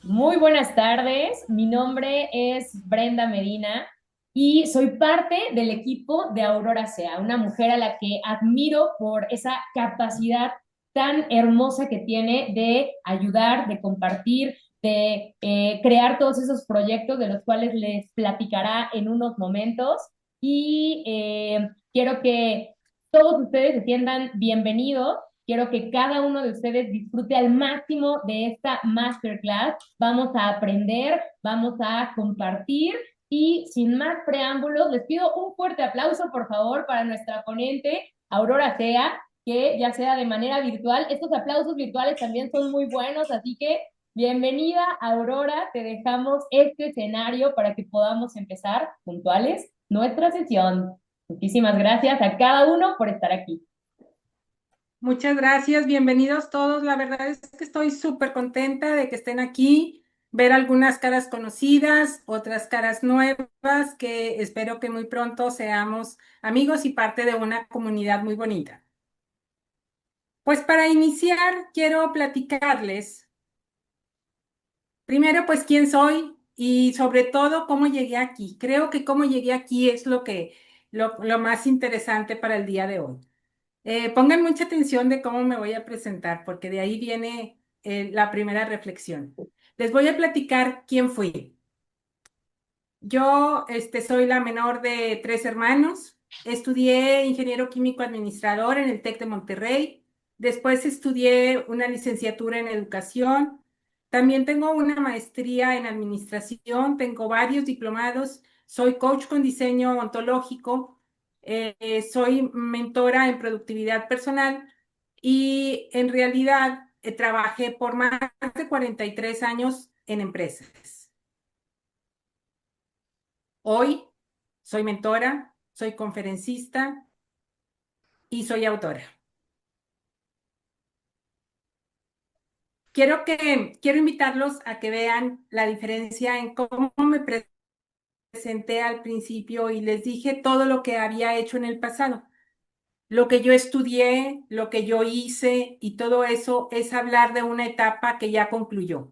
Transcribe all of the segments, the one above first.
Muy buenas tardes, mi nombre es Brenda Medina y soy parte del equipo de Aurora Sea, una mujer a la que admiro por esa capacidad tan hermosa que tiene de ayudar, de compartir, de crear todos esos proyectos de los cuales les platicará en unos momentos. Y quiero que todos ustedes se sientan bienvenidos. Quiero que cada uno de ustedes disfrute al máximo de esta masterclass. Vamos a aprender, vamos a compartir y sin más preámbulos, les pido un fuerte aplauso, por favor, para nuestra ponente, Aurora Sea, que ya sea de manera virtual. Estos aplausos virtuales también son muy buenos, así que bienvenida, Aurora. Te dejamos este escenario para que podamos empezar puntuales nuestra sesión. Muchísimas gracias a cada uno por estar aquí. Muchas gracias, bienvenidos todos. La verdad es que estoy súper contenta de que estén aquí, ver algunas caras conocidas, otras caras nuevas, que espero que muy pronto seamos amigos y parte de una comunidad muy bonita. Pues para iniciar, quiero platicarles primero pues quién soy y sobre todo cómo llegué aquí. Creo que cómo llegué aquí es lo más interesante para el día de hoy. Pongan mucha atención de cómo me voy a presentar, porque de ahí viene la primera reflexión. Les voy a platicar quién fui. Yo soy la menor de tres hermanos. Estudié ingeniero químico administrador en el TEC de Monterrey. Después estudié una licenciatura en educación. También tengo una maestría en administración. Tengo varios diplomados. Soy coach con diseño ontológico. Soy mentora en productividad personal y en realidad trabajé por más de 43 años en empresas. Hoy soy mentora, soy conferencista y soy autora. Quiero invitarlos a que vean la diferencia en cómo me presenté al principio y les dije todo lo que había hecho en el pasado. Lo que yo estudié, lo que yo hice y todo eso es hablar de una etapa que ya concluyó.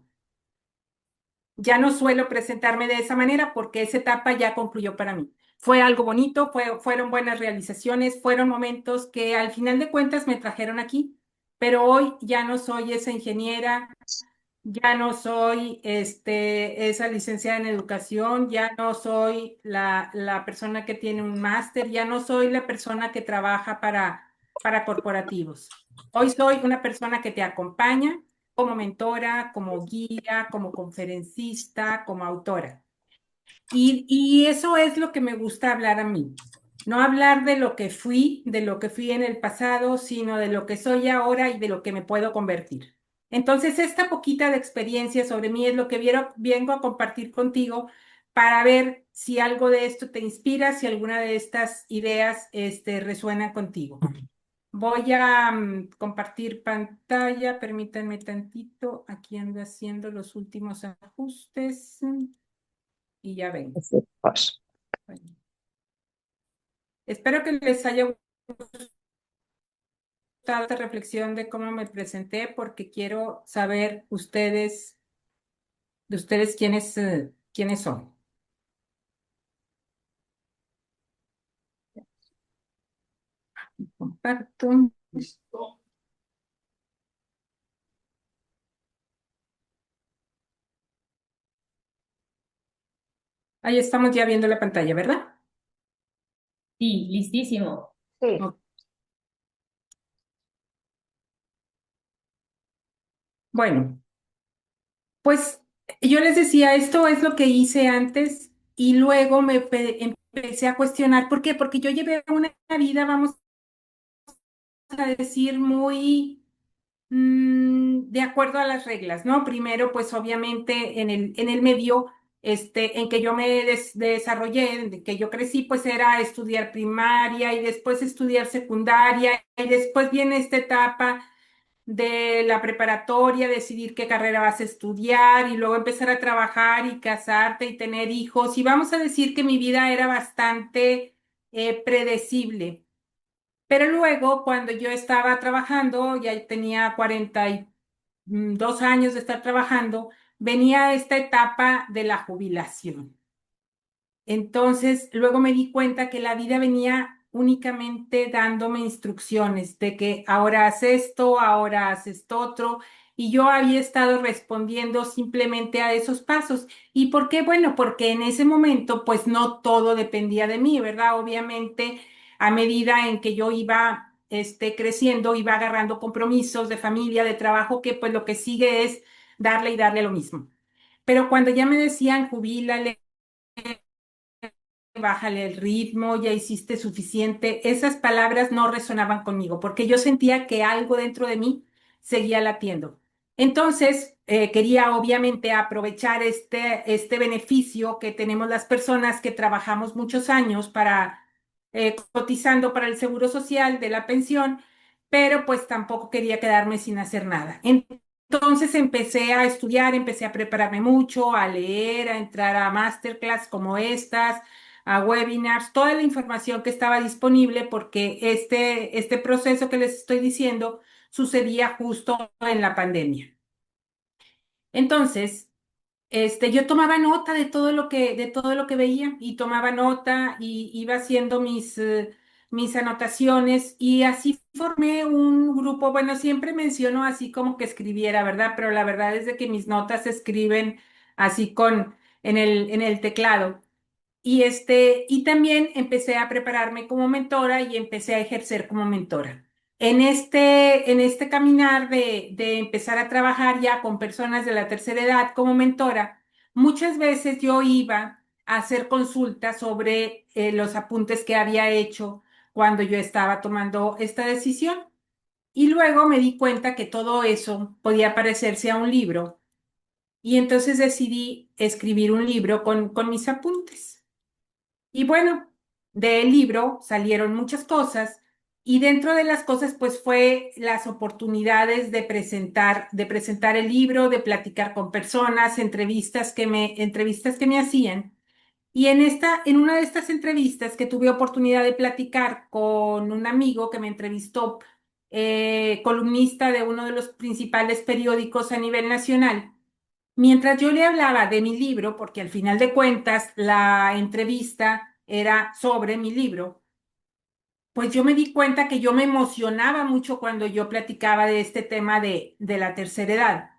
Ya no suelo presentarme de esa manera porque esa etapa ya concluyó para mí. Fue algo bonito, fueron buenas realizaciones, fueron momentos que al final de cuentas me trajeron aquí, pero hoy ya no soy esa ingeniera, ya no soy esa licenciada en educación, ya no soy la persona que tiene un máster, ya no soy la persona que trabaja para corporativos. Hoy soy una persona que te acompaña como mentora, como guía, como conferencista, como autora. Y eso es lo que me gusta hablar a mí. No hablar de lo que fui en el pasado, sino de lo que soy ahora y de lo que me puedo convertir. Entonces, esta poquita de experiencia sobre mí es lo que vengo a compartir contigo para ver si algo de esto te inspira, si alguna de estas ideas, resuena contigo. Voy a compartir pantalla, permítanme tantito, aquí ando haciendo los últimos ajustes y ya vengo. Bueno, espero que les haya gustado esta reflexión de cómo me presenté, porque quiero saber de ustedes quiénes son. Comparto. Ahí estamos ya viendo la pantalla, ¿verdad? Sí, listísimo. Ok. Bueno, pues yo les decía, esto es lo que hice antes y luego empecé a cuestionar. ¿Por qué? Porque yo llevé una vida, vamos a decir, muy de acuerdo a las reglas, ¿no? Primero, pues obviamente en el medio en que yo me desarrollé, en que yo crecí, pues era estudiar primaria y después estudiar secundaria y después viene esta etapa de la preparatoria, decidir qué carrera vas a estudiar y luego empezar a trabajar y casarte y tener hijos. Y vamos a decir que mi vida era bastante predecible. Pero luego, cuando yo estaba trabajando, ya tenía 42 años de estar trabajando, venía esta etapa de la jubilación. Entonces, luego me di cuenta que la vida venía únicamente dándome instrucciones de que ahora haz esto, ahora haz esto otro, y yo había estado respondiendo simplemente a esos pasos. ¿Y por qué? Bueno, porque en ese momento, pues no todo dependía de mí, ¿verdad? Obviamente, a medida en que yo iba, creciendo, iba agarrando compromisos de familia, de trabajo, que pues lo que sigue es darle y darle lo mismo. Pero cuando ya me decían, jubílale, bájale el ritmo, ya hiciste suficiente. Esas palabras no resonaban conmigo porque yo sentía que algo dentro de mí seguía latiendo. Entonces, quería obviamente aprovechar este beneficio que tenemos las personas que trabajamos muchos años para cotizando para el seguro social de la pensión, pero pues tampoco quería quedarme sin hacer nada. Entonces empecé a estudiar, empecé a prepararme mucho, a leer, a entrar a masterclass como estas, a webinars, toda la información que estaba disponible, porque este proceso que les estoy diciendo sucedía justo en la pandemia. Entonces, yo tomaba nota de todo lo que veía y tomaba nota y iba haciendo mis anotaciones y así formé un grupo. Bueno, siempre menciono así como que escribiera, ¿verdad? Pero la verdad es de que mis notas se escriben así en el teclado. Y también empecé a prepararme como mentora y empecé a ejercer como mentora. En este caminar de empezar a trabajar ya con personas de la tercera edad como mentora, muchas veces yo iba a hacer consultas sobre los apuntes que había hecho cuando yo estaba tomando esta decisión. Y luego me di cuenta que todo eso podía parecerse a un libro y entonces decidí escribir un libro con mis apuntes. Y bueno, del libro salieron muchas cosas y dentro de las cosas pues fue las oportunidades de presentar el libro, de platicar con personas, entrevistas que me hacían. Y en una de estas entrevistas que tuve oportunidad de platicar con un amigo que me entrevistó, columnista de uno de los principales periódicos a nivel nacional. Mientras yo le hablaba de mi libro, porque al final de cuentas la entrevista era sobre mi libro, pues yo me di cuenta que yo me emocionaba mucho cuando yo platicaba de este tema de la tercera edad.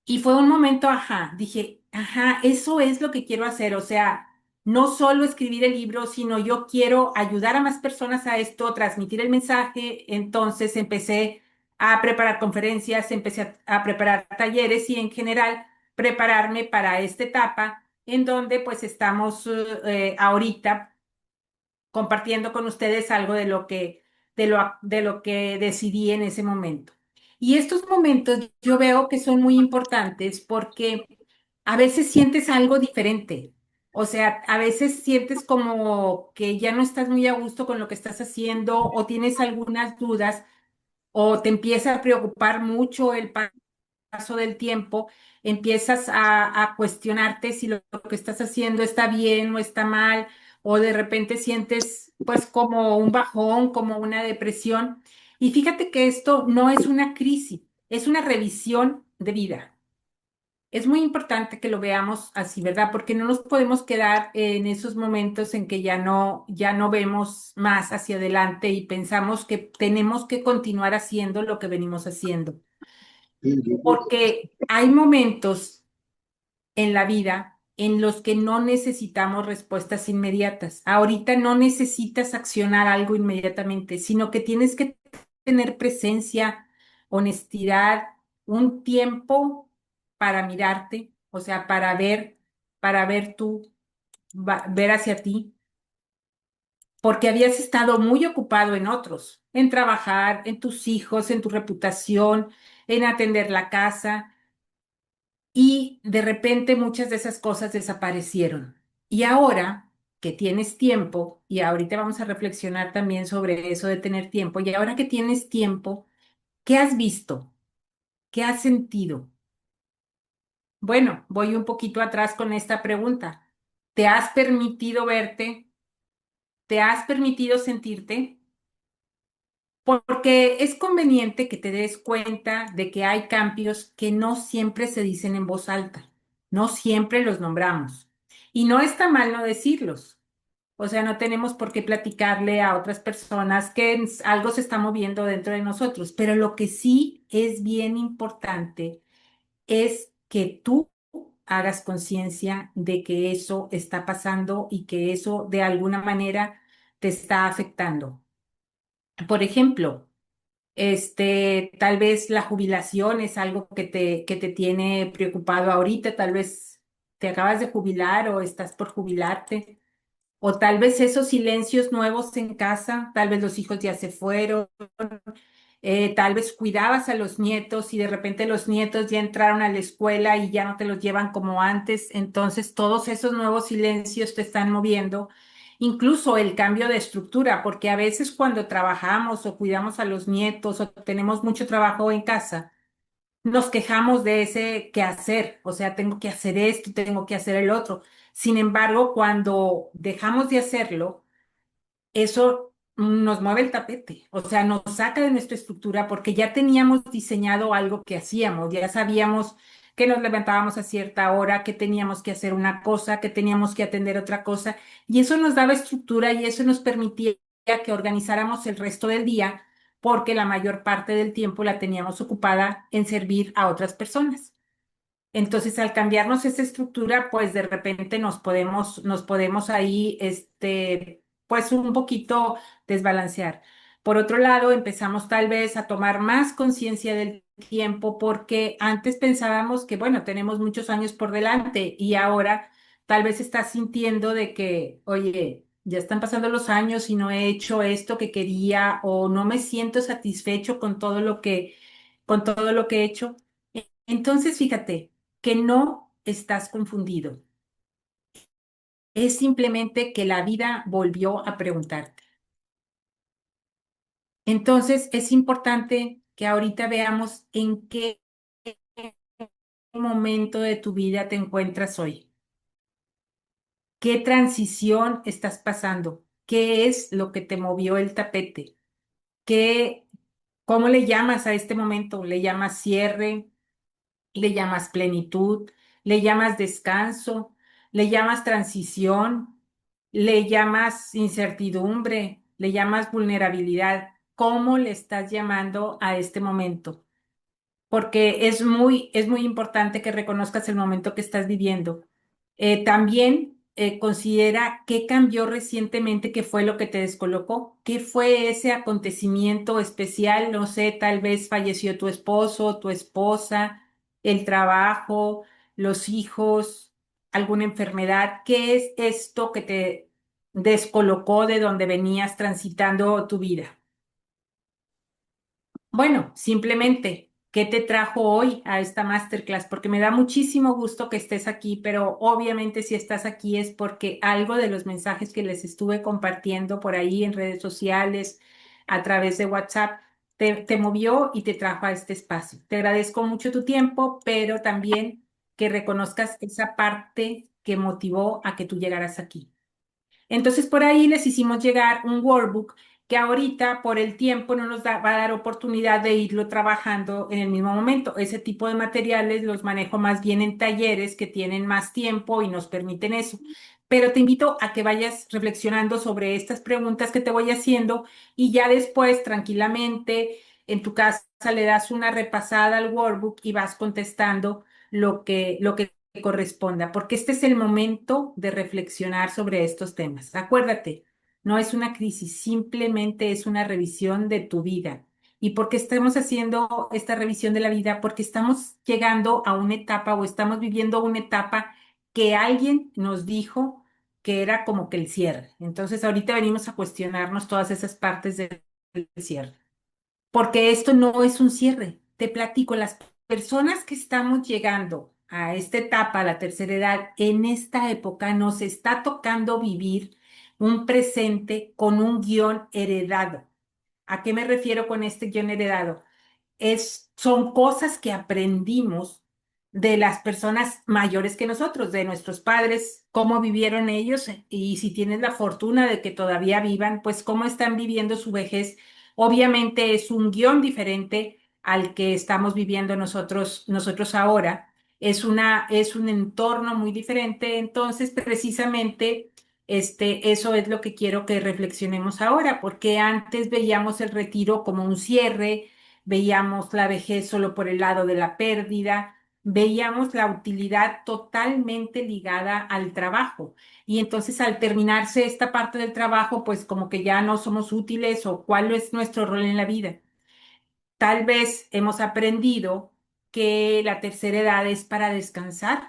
Y fue un momento, ajá, dije, ajá, eso es lo que quiero hacer, o sea, no solo escribir el libro, sino yo quiero ayudar a más personas a esto, transmitir el mensaje. Entonces empecé a preparar conferencias, empecé a preparar talleres y en general prepararme para esta etapa en donde pues estamos ahorita compartiendo con ustedes algo de lo que decidí en ese momento. Y estos momentos yo veo que son muy importantes porque a veces sientes algo diferente. O sea, a veces sientes como que ya no estás muy a gusto con lo que estás haciendo o tienes algunas dudas o te empieza a preocupar mucho el paso del tiempo, empiezas a cuestionarte si lo que estás haciendo está bien o está mal, o de repente sientes pues como un bajón, como una depresión. Y fíjate que esto no es una crisis, es una revisión de vida. Es muy importante que lo veamos así, ¿verdad? Porque no nos podemos quedar en esos momentos en que ya no vemos más hacia adelante y pensamos que tenemos que continuar haciendo lo que venimos haciendo, porque hay momentos en la vida en los que no necesitamos respuestas inmediatas. Ahorita no necesitas accionar algo inmediatamente, sino que tienes que tener presencia, honestidad, un tiempo para mirarte, o sea, para ver tú, ver hacia ti, porque habías estado muy ocupado en otros, en trabajar, en tus hijos, en tu reputación, en atender la casa y de repente muchas de esas cosas desaparecieron. Y ahora que tienes tiempo, y ahorita vamos a reflexionar también sobre eso de tener tiempo, y ahora que tienes tiempo, ¿qué has visto? ¿Qué has sentido? Bueno, voy un poquito atrás con esta pregunta. ¿Te has permitido verte? ¿Te has permitido sentirte? Porque es conveniente que te des cuenta de que hay cambios que no siempre se dicen en voz alta, no siempre los nombramos. Y no está mal no decirlos. O sea, no tenemos por qué platicarle a otras personas que algo se está moviendo dentro de nosotros, pero lo que sí es bien importante es que tú hagas conciencia de que eso está pasando y que eso de alguna manera te está afectando. Por ejemplo, tal vez la jubilación es algo que te tiene preocupado ahorita, tal vez te acabas de jubilar o estás por jubilarte. O tal vez esos silencios nuevos en casa, tal vez los hijos ya se fueron, tal vez cuidabas a los nietos y de repente los nietos ya entraron a la escuela y ya no te los llevan como antes, entonces todos esos nuevos silencios te están moviendo, incluso el cambio de estructura, porque a veces cuando trabajamos o cuidamos a los nietos o tenemos mucho trabajo en casa, nos quejamos de ese quehacer, o sea, tengo que hacer esto, tengo que hacer el otro. Sin embargo, cuando dejamos de hacerlo, eso nos mueve el tapete, o sea, nos saca de nuestra estructura porque ya teníamos diseñado algo que hacíamos, ya sabíamos que nos levantábamos a cierta hora, que teníamos que hacer una cosa, que teníamos que atender otra cosa, y eso nos daba estructura y eso nos permitía que organizáramos el resto del día porque la mayor parte del tiempo la teníamos ocupada en servir a otras personas. Entonces, al cambiarnos esa estructura, pues de repente nos podemos ahí, pues un poquito desbalancear. Por otro lado, empezamos tal vez a tomar más conciencia del tiempo porque antes pensábamos que, bueno, tenemos muchos años por delante y ahora tal vez estás sintiendo de que, oye, ya están pasando los años y no he hecho esto que quería o no me siento satisfecho con todo lo que he hecho. Entonces, fíjate que no estás confundido. Es simplemente que la vida volvió a preguntarte. Entonces, es importante que ahorita veamos en qué momento de tu vida te encuentras hoy. ¿Qué transición estás pasando? ¿Qué es lo que te movió el tapete? ¿Qué, cómo le llamas a este momento? ¿Le llamas cierre? ¿Le llamas plenitud? ¿Le llamas descanso? ¿Le llamas transición? ¿Le llamas incertidumbre? ¿Le llamas vulnerabilidad? ¿Cómo le estás llamando a este momento? Porque es muy importante que reconozcas el momento que estás viviendo. También considera qué cambió recientemente, qué fue lo que te descolocó, qué fue ese acontecimiento especial, no sé, tal vez falleció tu esposo, tu esposa, el trabajo, los hijos, alguna enfermedad, ¿qué es esto que te descolocó de donde venías transitando tu vida? Bueno, simplemente, ¿qué te trajo hoy a esta masterclass? Porque me da muchísimo gusto que estés aquí, pero obviamente si estás aquí es porque algo de los mensajes que les estuve compartiendo por ahí en redes sociales, a través de WhatsApp, te movió y te trajo a este espacio. Te agradezco mucho tu tiempo, pero también que reconozcas esa parte que motivó a que tú llegaras aquí. Entonces por ahí les hicimos llegar un workbook que ahorita por el tiempo no va a dar oportunidad de irlo trabajando en el mismo momento. Ese tipo de materiales los manejo más bien en talleres que tienen más tiempo y nos permiten eso. Pero te invito a que vayas reflexionando sobre estas preguntas que te voy haciendo y ya después tranquilamente en tu casa le das una repasada al workbook y vas contestando lo que corresponda, porque este es el momento de reflexionar sobre estos temas. Acuérdate, no es una crisis, simplemente es una revisión de tu vida. ¿Y por qué estamos haciendo esta revisión de la vida? Porque estamos llegando a una etapa o estamos viviendo una etapa que alguien nos dijo que era como que el cierre. Entonces, ahorita venimos a cuestionarnos todas esas partes del cierre porque esto no es un cierre. Te platico, las personas que estamos llegando a esta etapa, a la tercera edad, en esta época nos está tocando vivir un presente con un guión heredado. ¿A qué me refiero con este guión heredado? Son cosas que aprendimos de las personas mayores que nosotros, de nuestros padres, cómo vivieron ellos y si tienes la fortuna de que todavía vivan, pues cómo están viviendo su vejez Obviamente es un guión diferente al que estamos viviendo nosotros ahora. Es un entorno muy diferente. Entonces, precisamente, eso es lo que quiero que reflexionemos ahora, porque antes veíamos el retiro como un cierre, veíamos la vejez solo por el lado de la pérdida, veíamos la utilidad totalmente ligada al trabajo. Y entonces al terminarse esta parte del trabajo, pues como que ya no somos útiles o cuál es nuestro rol en la vida. Tal vez hemos aprendido que la tercera edad es para descansar.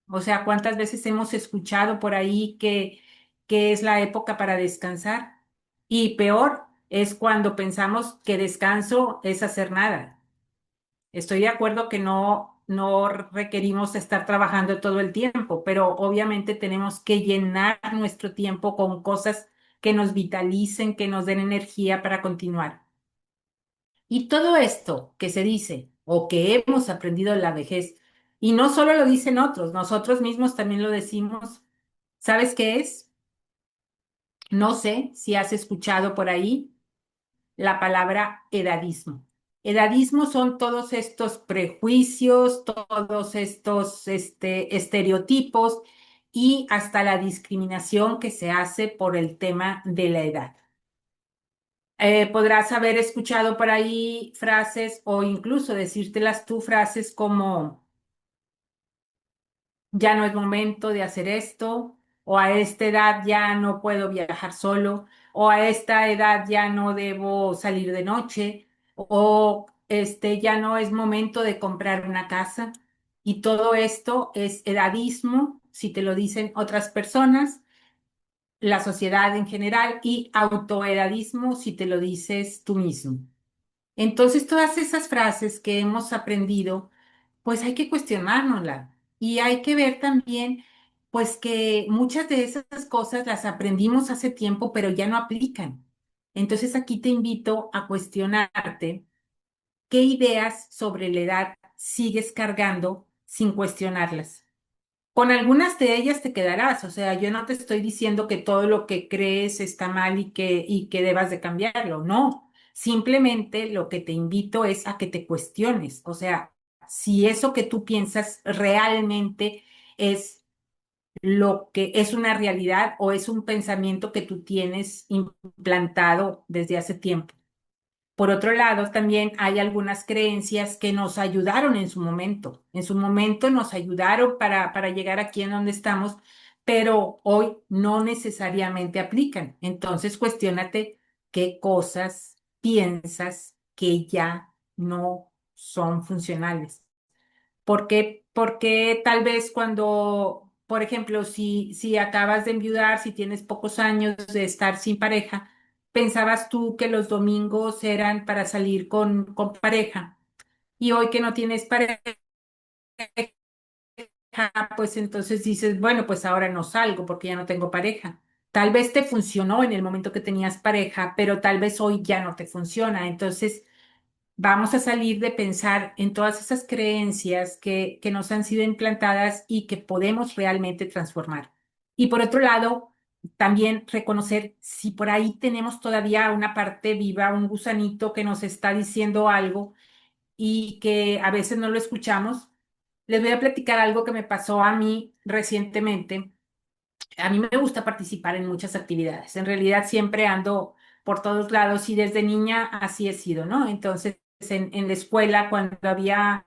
O sea, ¿cuántas veces hemos escuchado por ahí que es la época para descansar? Y peor es cuando pensamos que descanso es hacer nada. Estoy de acuerdo que no requerimos estar trabajando todo el tiempo, pero obviamente tenemos que llenar nuestro tiempo con cosas que nos vitalicen, que nos den energía para continuar. Y todo esto que se dice o que hemos aprendido en la vejez, y no solo lo dicen otros, nosotros mismos también lo decimos, ¿sabes qué es? No sé si has escuchado por ahí la palabra edadismo. Edadismo son todos estos prejuicios, todos estos estereotipos y hasta la discriminación que se hace por el tema de la edad. Podrás haber escuchado por ahí frases o incluso decírtelas tú frases como ya no es momento de hacer esto, o a esta edad ya no puedo viajar solo, o a esta edad ya no debo salir de noche, o ya no es momento de comprar una casa. Y todo esto es edadismo, si te lo dicen otras personas, la sociedad en general, y autoedadismo, si te lo dices tú mismo. Entonces, todas esas frases que hemos aprendido, pues hay que cuestionárnoslas y hay que ver también, pues que muchas de esas cosas las aprendimos hace tiempo, pero ya no aplican. Entonces, aquí te invito a cuestionarte qué ideas sobre la edad sigues cargando sin cuestionarlas. Con algunas de ellas te quedarás, o sea, yo no te estoy diciendo que todo lo que crees está mal y que debas de cambiarlo, no. Simplemente lo que te invito es a que te cuestiones, o sea, si eso que tú piensas realmente es lo que es una realidad o es un pensamiento que tú tienes implantado desde hace tiempo. Por otro lado, también hay algunas creencias que nos ayudaron en su momento. En su momento nos ayudaron para llegar aquí en donde estamos, pero hoy no necesariamente aplican. Entonces, cuestiónate qué cosas piensas que ya no son funcionales. Porque tal vez cuando, por ejemplo, si acabas de enviudar, si tienes pocos años de estar sin pareja, pensabas tú que los domingos eran para salir con pareja y hoy que no tienes pareja, pues entonces dices, bueno, pues ahora no salgo porque ya no tengo pareja. Tal vez te funcionó en el momento que tenías pareja, pero tal vez hoy ya no te funciona. Entonces, vamos a salir de pensar en todas esas creencias que nos han sido implantadas y que podemos realmente transformar. Y por otro lado, también reconocer si por ahí tenemos todavía una parte viva, un gusanito que nos está diciendo algo y que a veces no lo escuchamos. Les voy a platicar algo que me pasó a mí recientemente. A mí me gusta participar en muchas actividades. En realidad siempre ando por todos lados y desde niña así he sido, ¿no? Entonces, en la escuela, cuando había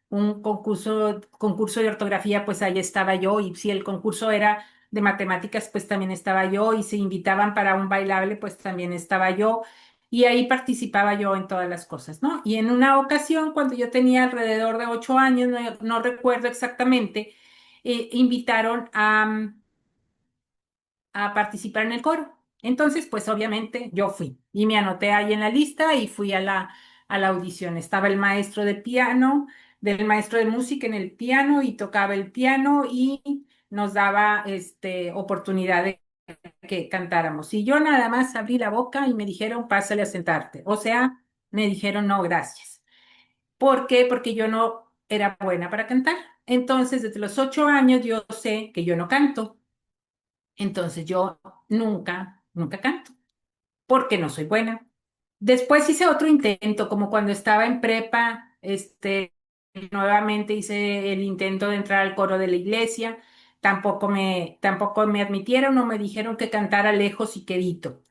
un concurso de ortografía, pues ahí estaba yo. Y si el concurso era de matemáticas, pues también estaba yo. Y si invitaban para un bailable, pues también estaba yo. Y ahí participaba yo en todas las cosas, ¿no? Y en una ocasión, cuando yo tenía alrededor de 8 años, no recuerdo exactamente, invitaron a participar en el coro. Entonces, pues obviamente yo fui y me anoté ahí en la lista y fui a la audición. Estaba el maestro de piano, del maestro de música en el piano y tocaba el piano y nos daba oportunidad de que cantáramos. Y yo nada más abrí la boca y me dijeron, pásale a sentarte. O sea, me dijeron, no, gracias. ¿Por qué? Porque yo no era buena para cantar. Entonces, desde los 8 años yo sé que yo no canto. Entonces yo nunca canto, porque no soy buena. Después hice otro intento, como cuando estaba en prepa, nuevamente hice el intento de entrar al coro de la iglesia. Tampoco me admitieron o me dijeron que cantara lejos y quedito.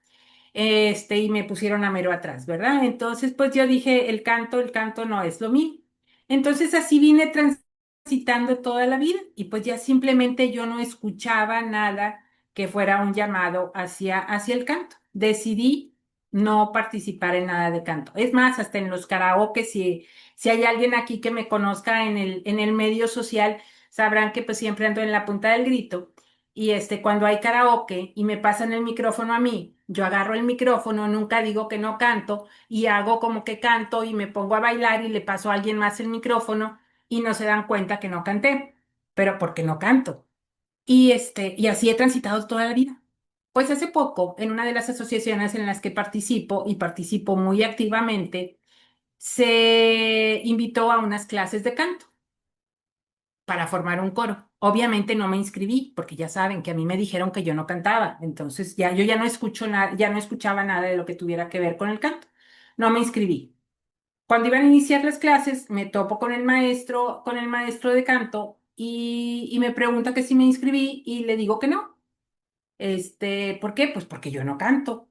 Y me pusieron a mero atrás, ¿verdad? Entonces, pues yo dije, el canto no es lo mío. Entonces así vine transitando toda la vida y pues ya simplemente yo no escuchaba nada que fuera un llamado hacia el canto. Decidí no participar en nada de canto. Es más, hasta en los karaoke, si hay alguien aquí que me conozca en el medio social, sabrán que pues siempre ando en la punta del grito. Y cuando hay karaoke y me pasan el micrófono a mí, yo agarro el micrófono, nunca digo que no canto y hago como que canto y me pongo a bailar y le paso a alguien más el micrófono y no se dan cuenta que no canté, pero porque no canto. Y así he transitado toda la vida. Pues hace poco, en una de las asociaciones en las que participo y participo muy activamente, se invitó a unas clases de canto para formar un coro. Obviamente no me inscribí porque ya saben que a mí me dijeron que yo no cantaba, entonces ya yo ya no escucho nada, ya no escuchaba nada de lo que tuviera que ver con el canto. No me inscribí. Cuando iban a iniciar las clases, me topo con el maestro de canto y me pregunta que si me inscribí y le digo que no. ¿Por qué? Pues porque yo no canto.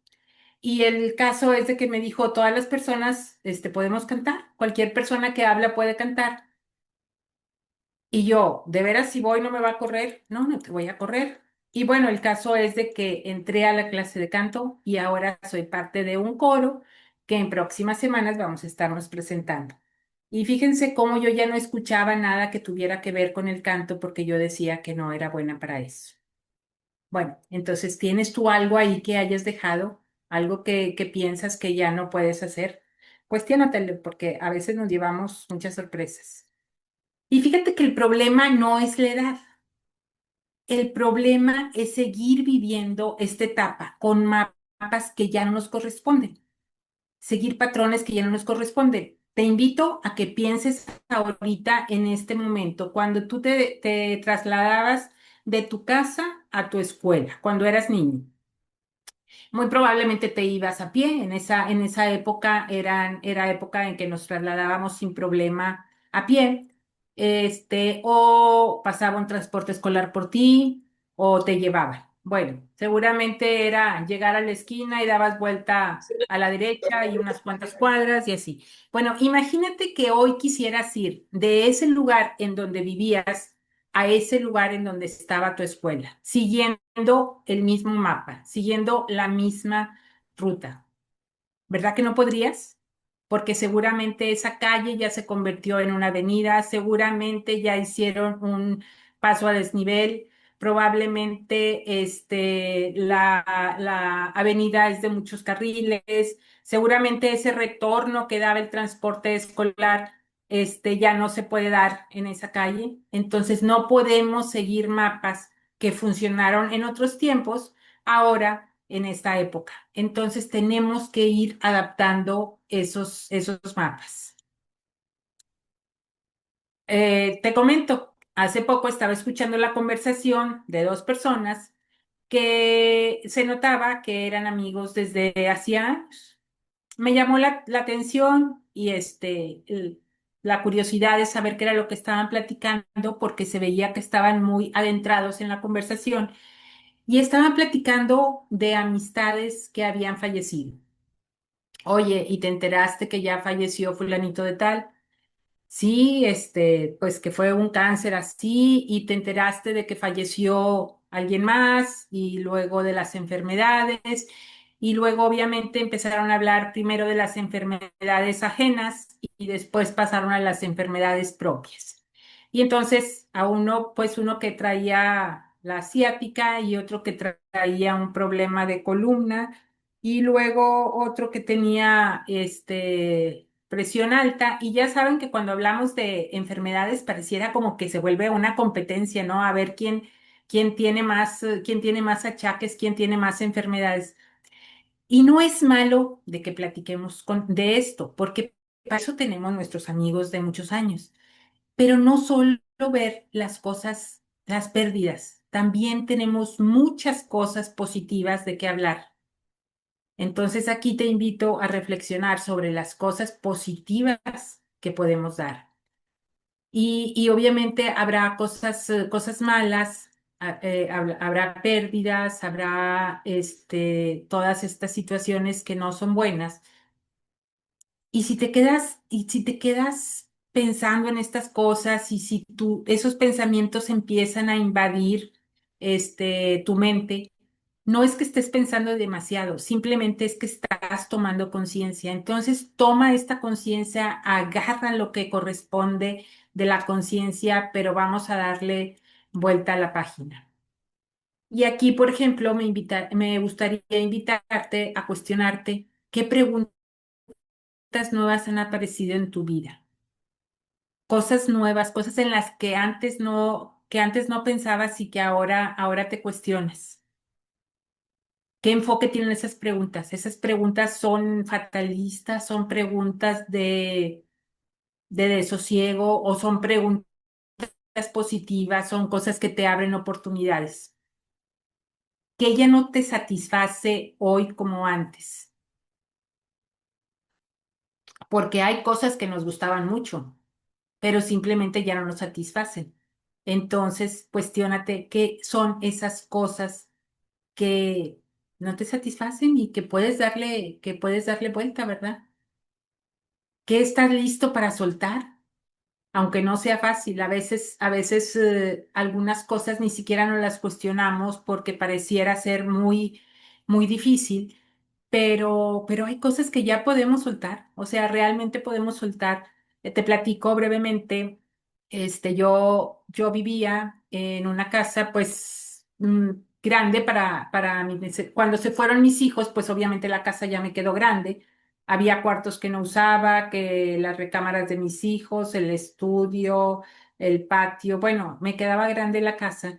Y el caso es de que me dijo, todas las personas, podemos cantar. Cualquier persona que habla puede cantar. Y yo, ¿de veras si voy no me va a correr? No, no te voy a correr. Y bueno, el caso es de que entré a la clase de canto y ahora soy parte de un coro que en próximas semanas vamos a estarnos presentando. Y fíjense cómo yo ya no escuchaba nada que tuviera que ver con el canto porque yo decía que no era buena para eso. Bueno, entonces, ¿tienes tú algo ahí que hayas dejado? ¿Algo que piensas que ya no puedes hacer? Cuestiónatelo porque a veces nos llevamos muchas sorpresas. Y fíjate que el problema no es la edad. El problema es seguir viviendo esta etapa con mapas que ya no nos corresponden, seguir patrones que ya no nos corresponden. Te invito a que pienses ahorita en este momento, cuando tú te trasladabas de tu casa a tu escuela, cuando eras niño. Muy probablemente te ibas a pie. En esa época era época en que nos trasladábamos sin problema a pie, o pasaba un transporte escolar por ti, o te llevaban. Bueno, seguramente era llegar a la esquina y dabas vuelta a la derecha y unas cuantas cuadras y así. Bueno, imagínate que hoy quisieras ir de ese lugar en donde vivías a ese lugar en donde estaba tu escuela, siguiendo el mismo mapa, siguiendo la misma ruta. ¿Verdad que no podrías? Porque seguramente esa calle ya se convirtió en una avenida, seguramente ya hicieron un paso a desnivel, probablemente la avenida es de muchos carriles, seguramente ese retorno que daba el transporte escolar ya no se puede dar en esa calle. Entonces no podemos seguir mapas que funcionaron en otros tiempos ahora en esta época. Entonces tenemos que ir adaptando esos mapas. Te comento, hace poco estaba escuchando la conversación de dos personas que se notaba que eran amigos desde hacía años. Me llamó la atención y la curiosidad de saber qué era lo que estaban platicando porque se veía que estaban muy adentrados en la conversación y estaban platicando de amistades que habían fallecido. Oye, ¿y te enteraste que ya falleció fulanito de tal? Sí, pues que fue un cáncer así, y te enteraste de que falleció alguien más, y luego de las enfermedades, y luego obviamente empezaron a hablar primero de las enfermedades ajenas y después pasaron a las enfermedades propias. Y entonces a uno, pues uno que traía la ciática y otro que traía un problema de columna y luego otro que tenía presión alta. Y ya saben que cuando hablamos de enfermedades pareciera como que se vuelve una competencia, ¿no? A ver quién tiene más achaques, quién tiene más enfermedades. Y no es malo de que platiquemos de esto, porque para eso tenemos nuestros amigos de muchos años. Pero no solo ver las cosas, las pérdidas, también tenemos muchas cosas positivas de qué hablar. Entonces aquí te invito a reflexionar sobre las cosas positivas que podemos dar. Y obviamente habrá cosas malas, habrá pérdidas, habrá todas estas situaciones que no son buenas. Y si te quedas pensando en estas cosas y si esos pensamientos empiezan a invadir tu mente, no es que estés pensando demasiado, simplemente es que estás tomando conciencia. Entonces, toma esta conciencia, agarra lo que corresponde de la conciencia, pero vamos a darle vuelta a la página. Y aquí, por ejemplo, me gustaría invitarte a cuestionarte qué preguntas nuevas han aparecido en tu vida. Cosas nuevas, cosas en las que antes no pensabas y que ahora te cuestionas. ¿Qué enfoque tienen esas preguntas? Esas preguntas son fatalistas, son preguntas de desosiego o son preguntas positivas, son cosas que te abren oportunidades. Que ya no te satisface hoy como antes, porque hay cosas que nos gustaban mucho, pero simplemente ya no nos satisfacen. Entonces, cuestiónate qué son esas cosas que no te satisfacen y que puedes darle vuelta, ¿verdad? ¿Qué estás listo para soltar? Aunque no sea fácil, a veces algunas cosas ni siquiera nos las cuestionamos porque pareciera ser muy difícil, pero hay cosas que ya podemos soltar, o sea, realmente podemos soltar. Te platico brevemente, yo vivía en una casa, pues, grande cuando se fueron mis hijos, pues obviamente la casa ya me quedó grande. Había cuartos que no usaba, que las recámaras de mis hijos, el estudio, el patio, bueno, me quedaba grande la casa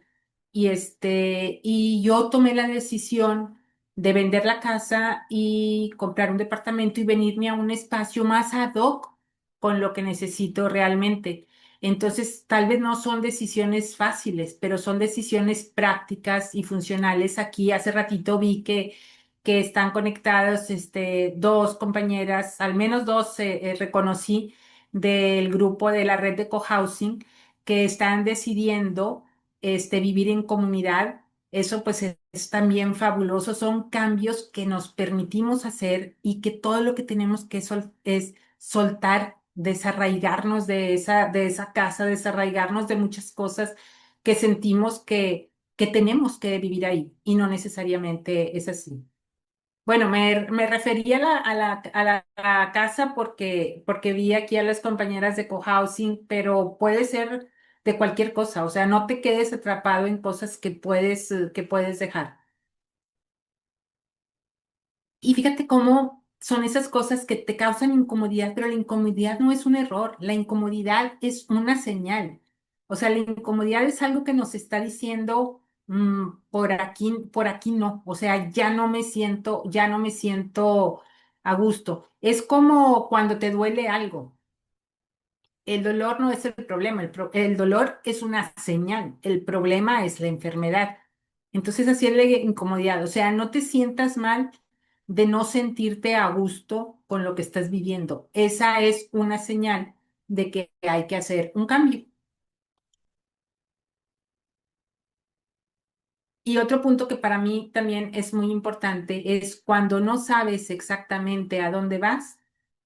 y yo tomé la decisión de vender la casa y comprar un departamento y venirme a un espacio más ad hoc con lo que necesito realmente. Entonces, tal vez no son decisiones fáciles, pero son decisiones prácticas y funcionales. Aquí hace ratito vi que están conectadas dos compañeras, al menos dos reconocí del grupo de la red de cohousing que están decidiendo vivir en comunidad. Eso pues es también fabuloso. Son cambios que nos permitimos hacer y que todo lo que tenemos que es soltar, desarraigarnos de esa casa, desarraigarnos de muchas cosas que sentimos que tenemos que vivir ahí y no necesariamente es así. Bueno, me refería a la casa porque vi aquí a las compañeras de cohousing, pero puede ser de cualquier cosa, o sea, no te quedes atrapado en cosas que puedes dejar. Y fíjate cómo son esas cosas que te causan incomodidad, pero la incomodidad no es un error, la incomodidad es una señal. O sea, la incomodidad es algo que nos está diciendo, por aquí no. O sea, ya no me siento a gusto. Es como cuando te duele algo. El dolor no es el problema, el dolor es una señal, el problema es la enfermedad. Entonces, así es la incomodidad, o sea, no te sientas mal de no sentirte a gusto con lo que estás viviendo. Esa es una señal de que hay que hacer un cambio. Y otro punto que para mí también es muy importante es cuando no sabes exactamente a dónde vas,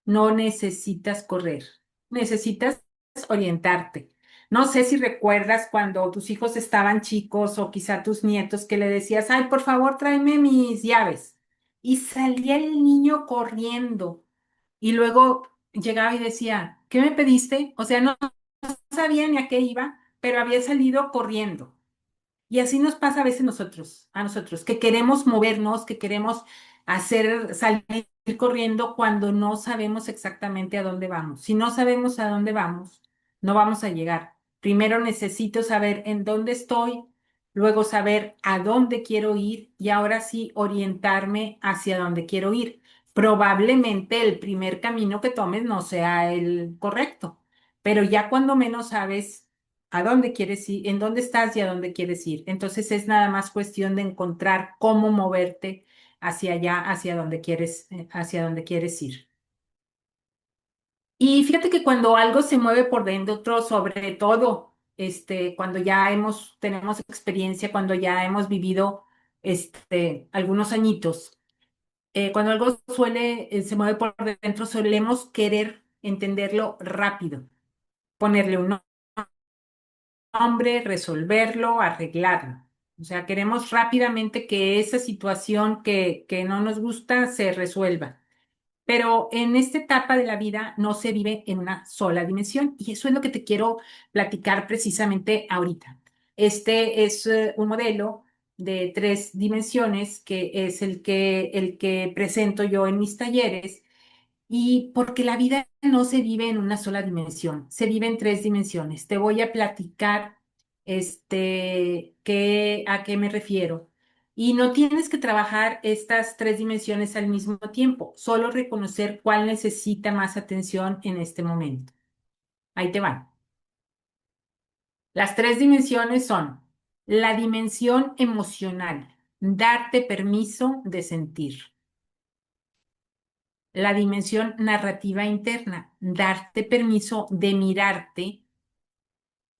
no necesitas correr, necesitas orientarte. No sé si recuerdas cuando tus hijos estaban chicos o quizá tus nietos que le decías, ay, por favor, tráeme mis llaves. Y salía el niño corriendo y luego llegaba y decía, ¿qué me pediste? O sea, no sabía ni a qué iba, pero había salido corriendo. Y así nos pasa a veces a nosotros, que queremos movernos, que queremos salir corriendo cuando no sabemos exactamente a dónde vamos. Si no sabemos a dónde vamos, no vamos a llegar. Primero necesito saber en dónde estoy, luego saber a dónde quiero ir y ahora sí orientarme hacia dónde quiero ir. Probablemente el primer camino que tomes no sea el correcto, pero ya cuando menos sabes a dónde quieres ir, en dónde estás y a dónde quieres ir. Entonces es nada más cuestión de encontrar cómo moverte hacia allá, hacia donde quieres ir. Y fíjate que cuando algo se mueve por dentro, sobre todo, cuando tenemos experiencia, cuando ya hemos vivido, algunos añitos, cuando algo se mueve por dentro, solemos querer entenderlo rápido, ponerle un nombre, resolverlo, arreglarlo. O sea, queremos rápidamente que esa situación que no nos gusta se resuelva. Pero en esta etapa de la vida no se vive en una sola dimensión y eso es lo que te quiero platicar precisamente ahorita. Este es un modelo de 3 dimensiones que es el que presento yo en mis talleres y porque la vida no se vive en una sola dimensión, se vive en 3 dimensiones. Te voy a platicar a qué me refiero. Y no tienes que trabajar estas 3 dimensiones al mismo tiempo, solo reconocer cuál necesita más atención en este momento. Ahí te van. Las 3 dimensiones son la dimensión emocional, darte permiso de sentir. La dimensión narrativa interna, darte permiso de mirarte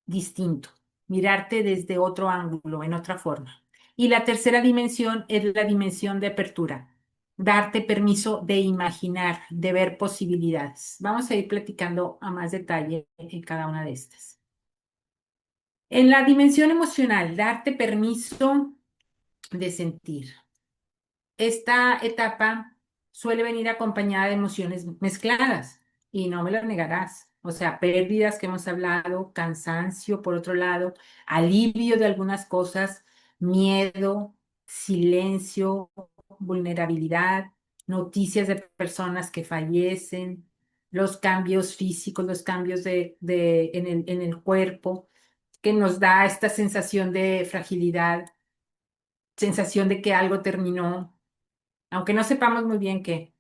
distinto, mirarte desde otro ángulo, en otra forma. Y la tercera dimensión es la dimensión de apertura, darte permiso de imaginar, de ver posibilidades. Vamos a ir platicando a más detalle en cada una de estas. En la dimensión emocional, darte permiso de sentir. Esta etapa suele venir acompañada de emociones mezcladas y no me lo negarás. O sea, pérdidas que hemos hablado, cansancio por otro lado, alivio de algunas cosas, miedo, silencio, vulnerabilidad, noticias de personas que fallecen, los cambios físicos, los cambios en el cuerpo, que nos da esta sensación de fragilidad, sensación de que algo terminó aunque no sepamos muy bien qué,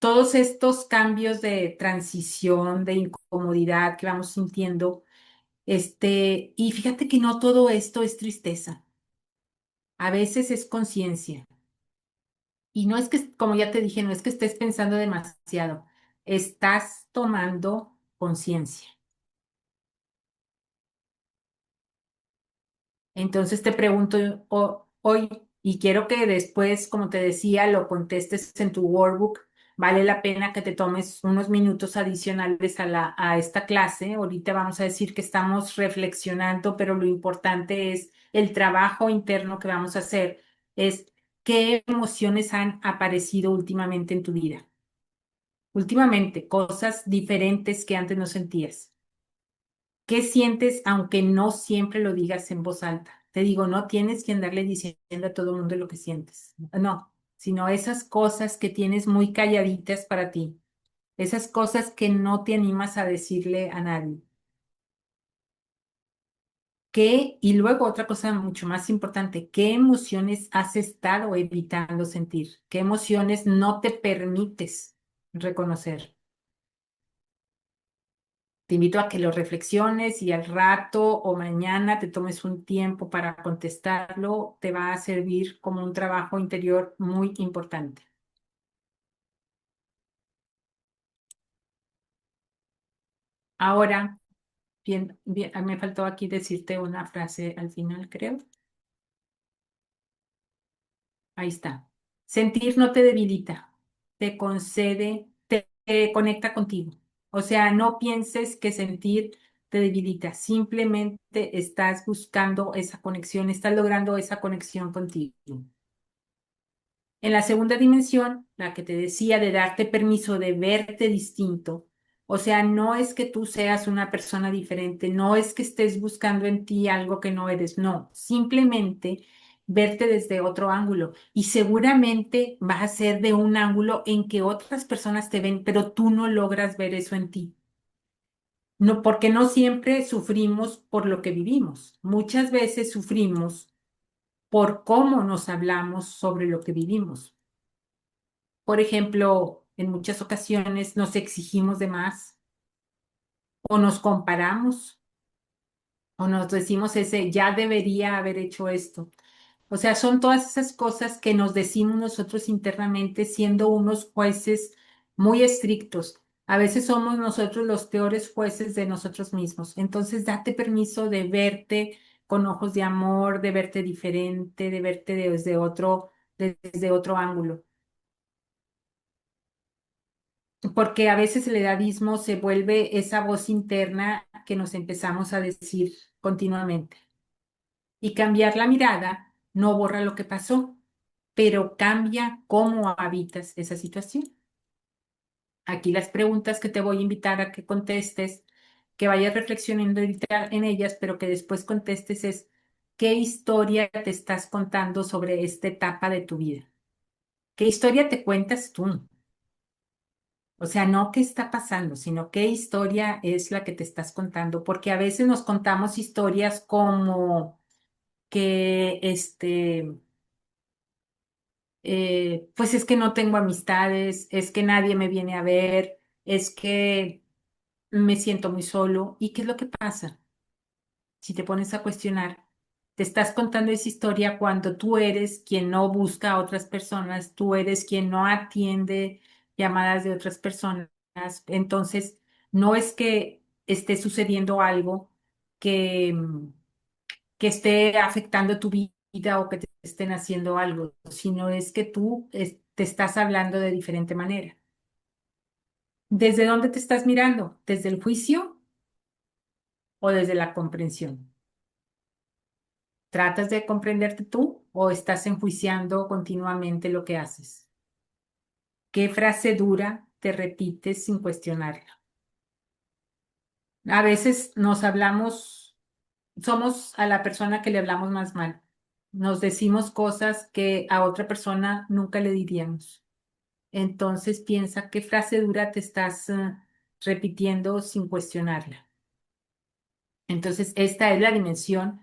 todos estos cambios de transición, de incomodidad que vamos sintiendo, y fíjate que no todo esto es tristeza, a veces es conciencia. Y no es que, como ya te dije, no es que estés pensando demasiado, estás tomando conciencia. Entonces te pregunto hoy, y quiero que después, como te decía, lo contestes en tu workbook. Vale la pena que te tomes unos minutos adicionales a esta clase. Ahorita vamos a decir que estamos reflexionando, pero lo importante es el trabajo interno que vamos a hacer, es qué emociones han aparecido últimamente en tu vida. Últimamente, cosas diferentes que antes no sentías. ¿Qué sientes aunque no siempre lo digas en voz alta? Te digo, no tienes que andarle diciendo a todo el mundo lo que sientes. No, sino esas cosas que tienes muy calladitas para ti. Esas cosas que no te animas a decirle a nadie. Y luego otra cosa mucho más importante, ¿qué emociones has estado evitando sentir? ¿Qué emociones no te permites reconocer? Te invito a que lo reflexiones y al rato o mañana te tomes un tiempo para contestarlo. Te va a servir como un trabajo interior muy importante. Ahora, bien, bien, me faltó aquí decirte una frase al final, creo. Ahí está. Sentir no te debilita, te concede, te conecta contigo. O sea, no pienses que sentir te debilita, simplemente estás buscando esa conexión, estás logrando esa conexión contigo. En la segunda dimensión, la que te decía de darte permiso de verte distinto, o sea, no es que tú seas una persona diferente, no es que estés buscando en ti algo que no eres, no, simplemente verte desde otro ángulo y seguramente va a ser de un ángulo en que otras personas te ven, pero tú no logras ver eso en ti. No, porque no siempre sufrimos por lo que vivimos. Muchas veces sufrimos por cómo nos hablamos sobre lo que vivimos. Por ejemplo, en muchas ocasiones nos exigimos de más o nos comparamos o nos decimos ese, ya debería haber hecho esto. O sea, son todas esas cosas que nos decimos nosotros internamente siendo unos jueces muy estrictos. A veces somos nosotros los peores jueces de nosotros mismos. Entonces, date permiso de verte con ojos de amor, de verte diferente, de verte desde otro ángulo. Porque a veces el edadismo se vuelve esa voz interna que nos empezamos a decir continuamente. Y cambiar la mirada no borra lo que pasó, pero cambia cómo habitas esa situación. Aquí las preguntas que te voy a invitar a que contestes, que vayas reflexionando ahorita en ellas, pero que después contestes es, ¿qué historia te estás contando sobre esta etapa de tu vida? ¿Qué historia te cuentas tú? O sea, no qué está pasando, sino qué historia es la que te estás contando, porque a veces nos contamos historias como que pues es que no tengo amistades, es que nadie me viene a ver, es que me siento muy solo. ¿Y qué es lo que pasa? Si te pones a cuestionar, te estás contando esa historia cuando tú eres quien no busca a otras personas, tú eres quien no atiende llamadas de otras personas. Entonces, no es que esté sucediendo algo que, que esté afectando tu vida o que te estén haciendo algo, sino es que tú te estás hablando de diferente manera. ¿Desde dónde te estás mirando? ¿Desde el juicio o desde la comprensión? ¿Tratas de comprenderte tú o estás enjuiciando continuamente lo que haces? ¿Qué frase dura te repites sin cuestionarla? A veces nos hablamos, somos a la persona que le hablamos más mal. Nos decimos cosas que a otra persona nunca le diríamos. Entonces piensa qué frase dura te estás repitiendo sin cuestionarla. Entonces, esta es la dimensión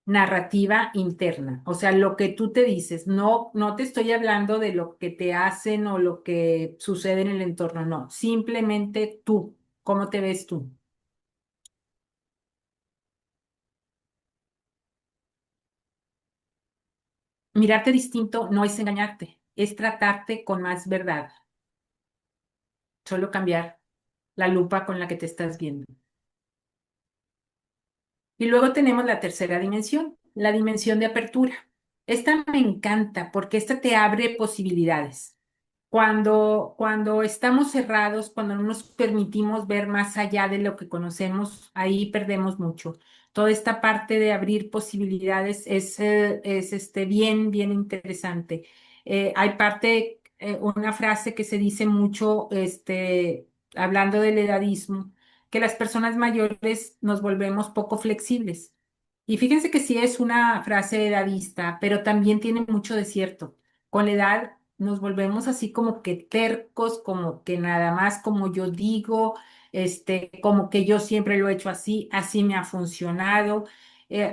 narrativa interna, o sea, lo que tú te dices, no, no te estoy hablando de lo que te hacen o lo que sucede en el entorno, no, simplemente tú, ¿cómo te ves tú? Mirarte distinto no es engañarte, es tratarte con más verdad, solo cambiar la lupa con la que te estás viendo. Y luego tenemos la tercera dimensión, la dimensión de apertura. Esta me encanta porque esta te abre posibilidades. Cuando estamos cerrados, cuando no nos permitimos ver más allá de lo que conocemos, ahí perdemos mucho. Toda esta parte de abrir posibilidades es bien, bien interesante. Hay parte, una frase que se dice mucho, hablando del edadismo, que las personas mayores nos volvemos poco flexibles. Y fíjense que sí es una frase edadista, pero también tiene mucho de cierto. Con la edad nos volvemos así como que tercos, como que nada más como yo digo, como que yo siempre lo he hecho así, así me ha funcionado,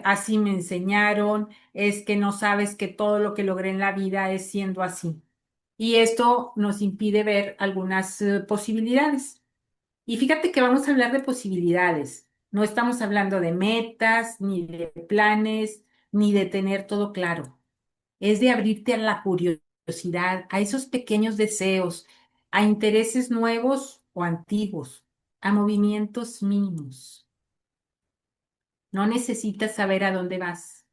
así me enseñaron, es que no sabes que todo lo que logré en la vida es siendo así. Y esto nos impide ver algunas posibilidades. Y fíjate que vamos a hablar de posibilidades. No estamos hablando de metas, ni de planes, ni de tener todo claro. Es de abrirte a la curiosidad, a esos pequeños deseos, a intereses nuevos o antiguos, a movimientos mínimos. No necesitas saber a dónde vas,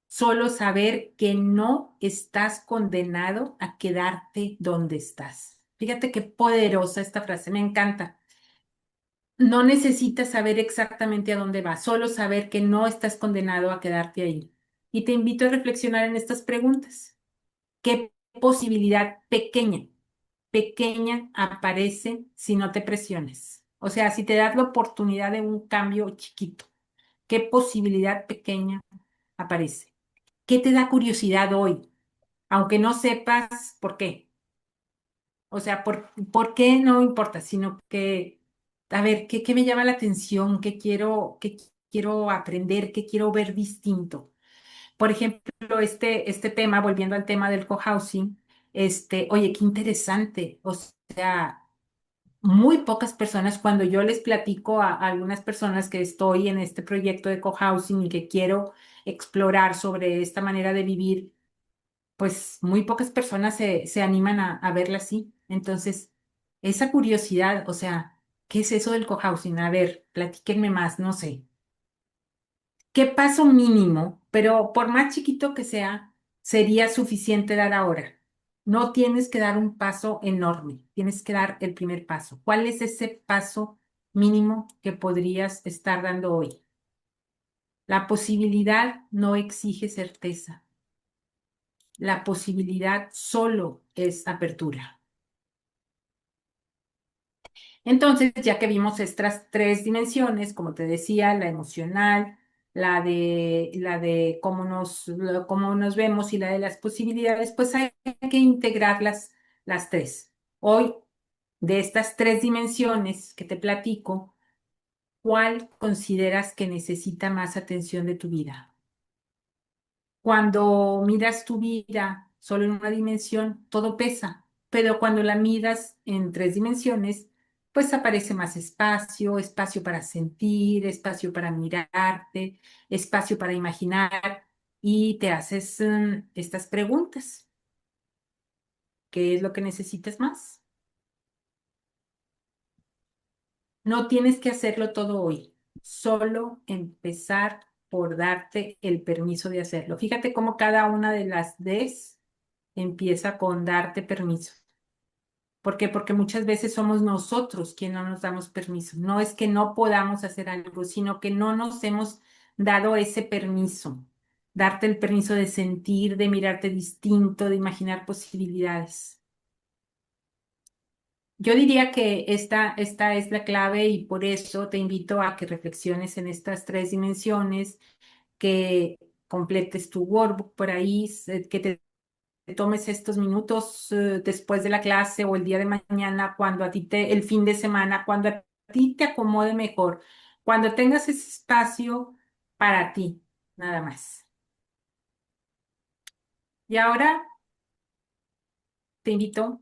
solo saber que no estás condenado a quedarte donde estás. Fíjate qué poderosa esta frase, me encanta. No necesitas saber exactamente a dónde vas, solo saber que no estás condenado a quedarte ahí. Y te invito a reflexionar en estas preguntas. ¿Qué posibilidad pequeña, pequeña aparece si no te presiones? O sea, si te das la oportunidad de un cambio chiquito, ¿qué posibilidad pequeña aparece? ¿Qué te da curiosidad hoy? Aunque no sepas por qué. O sea, por qué no importa, sino que, a ver, ¿qué me llama la atención? ¿Qué quiero aprender? ¿Qué quiero ver distinto? Por ejemplo, este tema, volviendo al tema del cohousing, oye, qué interesante. O sea, muy pocas personas, cuando yo les platico a algunas personas que estoy en este proyecto de cohousing y que quiero explorar sobre esta manera de vivir, pues muy pocas personas se animan a verla así. Entonces, esa curiosidad, o sea, ¿qué es eso del cohousing? A ver, platíquenme más, no sé. ¿Qué paso mínimo, pero por más chiquito que sea, sería suficiente dar ahora? No tienes que dar un paso enorme, tienes que dar el primer paso. ¿Cuál es ese paso mínimo que podrías estar dando hoy? La posibilidad no exige certeza. La posibilidad solo es apertura. Entonces, ya que vimos estas tres dimensiones, como te decía, la emocional, la de cómo nos vemos y la de las posibilidades, pues hay que integrar las tres. Hoy, de estas tres dimensiones que te platico, ¿cuál consideras que necesita más atención de tu vida? Cuando miras tu vida solo en una dimensión, todo pesa, pero cuando la miras en tres dimensiones, pues aparece más espacio, espacio para sentir, espacio para mirarte, espacio para imaginar y te haces estas preguntas. ¿Qué es lo que necesitas más? No tienes que hacerlo todo hoy, solo empezar por darte el permiso de hacerlo. Fíjate cómo cada una de las Ds empieza con darte permiso. ¿Por qué? Porque muchas veces somos nosotros quienes no nos damos permiso. No es que no podamos hacer algo, sino que no nos hemos dado ese permiso. Darte el permiso de sentir, de mirarte distinto, de imaginar posibilidades. Yo diría que esta es la clave y por eso te invito a que reflexiones en estas tres dimensiones, que completes tu workbook por ahí, que te tomes estos minutos después de la clase o el día de mañana, cuando el fin de semana, cuando a ti te acomode mejor, cuando tengas ese espacio para ti, nada más. Y ahora te invito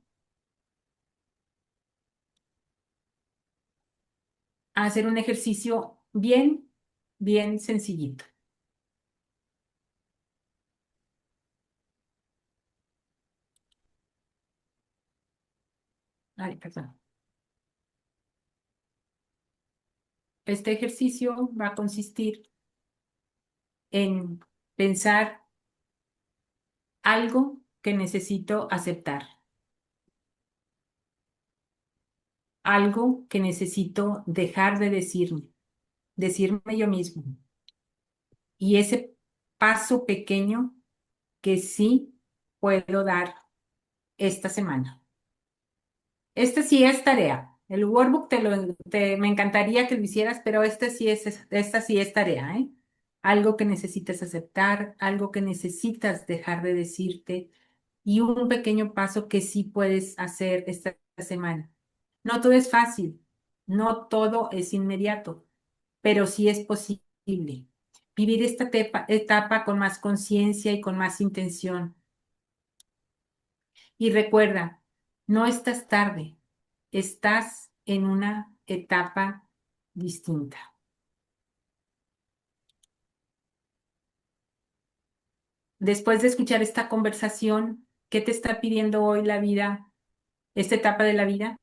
a hacer un ejercicio bien sencillito. Ay, perdón. Este ejercicio va a consistir en pensar algo que necesito aceptar, algo que necesito dejar de decirme yo mismo. Y ese paso pequeño que sí puedo dar esta semana. Esta sí es tarea. El workbook me encantaría que lo hicieras, pero esta sí es tarea, ¿eh? Algo que necesitas aceptar, algo que necesitas dejar de decirte y un pequeño paso que sí puedes hacer esta semana. No todo es fácil, no todo es inmediato, pero sí es posible. Vivir esta etapa con más conciencia y con más intención. Y recuerda, no estás tarde, estás en una etapa distinta. Después de escuchar esta conversación, ¿qué te está pidiendo hoy la vida, esta etapa de la vida?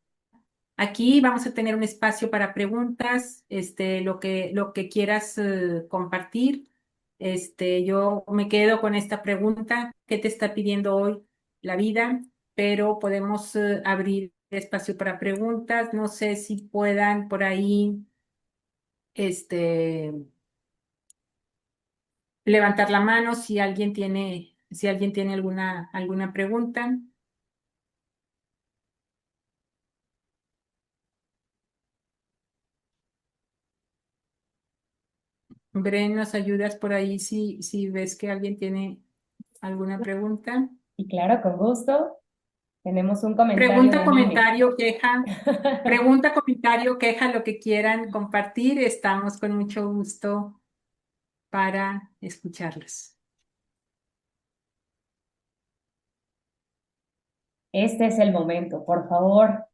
Aquí vamos a tener un espacio para preguntas, lo que quieras compartir. Yo me quedo con esta pregunta, ¿qué te está pidiendo hoy la vida? Pero podemos abrir espacio para preguntas. No sé si puedan por ahí, este, levantar la mano si alguien tiene alguna pregunta. Bren, ¿nos ayudas por ahí si ves que alguien tiene alguna pregunta? Y claro, con gusto. Tenemos un comentario Pregunta, de Mime. comentario, queja, lo que quieran compartir. Estamos con mucho gusto para escucharlos. Este es el momento, por favor.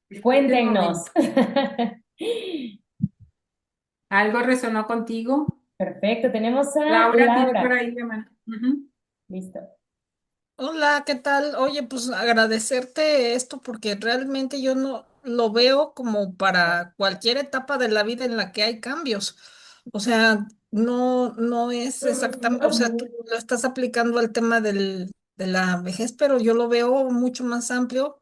Este es el Cuéntenos. momento. ¿Algo resonó contigo? Perfecto, tenemos a Laura, tienes por Laura. ahí la mano. Ujú. Listo. Hola, ¿qué tal? Oye, pues agradecerte esto porque realmente yo no lo veo como para cualquier etapa de la vida en la que hay cambios. O sea, no es exactamente, o sea, tú lo estás aplicando al tema de la vejez, pero yo lo veo mucho más amplio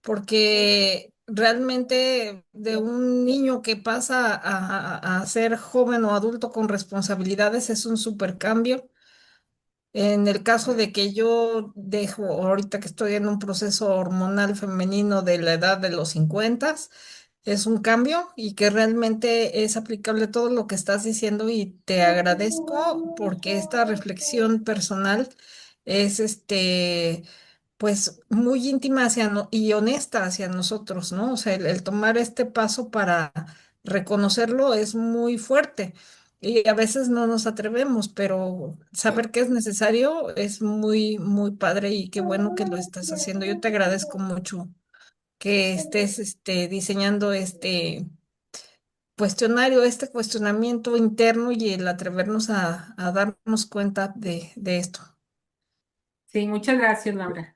porque realmente de un niño que pasa a ser joven o adulto con responsabilidades es un super cambio. En el caso de que yo dejo, ahorita que estoy en un proceso hormonal femenino de la edad de los 50, es un cambio y que realmente es aplicable todo lo que estás diciendo y te agradezco porque esta reflexión personal es pues muy íntima y honesta hacia nosotros, ¿no? O sea, el tomar este paso para reconocerlo es muy fuerte. Y a veces no nos atrevemos, pero saber que es necesario es muy, muy padre y qué bueno que lo estás haciendo. Yo te agradezco mucho que estés diseñando este cuestionario, este cuestionamiento interno y el atrevernos a darnos cuenta de esto. Sí, muchas gracias, Laura.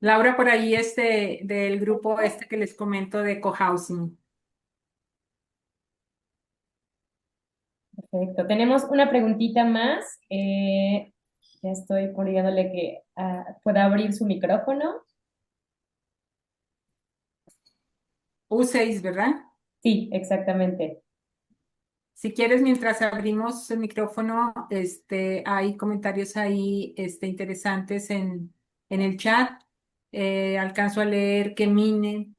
Laura por ahí del grupo este que les comento de cohousing. Perfecto. Tenemos una preguntita más. Ya estoy pidiéndole que pueda abrir su micrófono. U6, ¿verdad? Sí, exactamente. Si quieres, mientras abrimos el micrófono, hay comentarios ahí, interesantes en el chat. Alcanzo a leer que Mine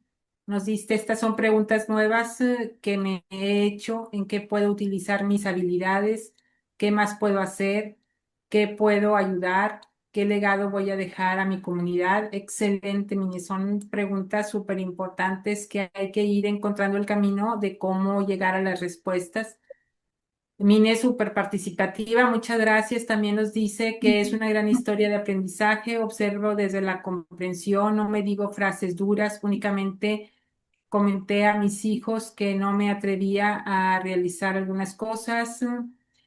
nos dice, estas son preguntas nuevas que me he hecho, en qué puedo utilizar mis habilidades, qué más puedo hacer, qué puedo ayudar, qué legado voy a dejar a mi comunidad. Excelente, Mine, son preguntas súper importantes que hay que ir encontrando el camino de cómo llegar a las respuestas. Mine es súper participativa, muchas gracias. También nos dice que es una gran historia de aprendizaje. Observo desde la comprensión, no me digo frases duras, únicamente comenté a mis hijos que no me atrevía a realizar algunas cosas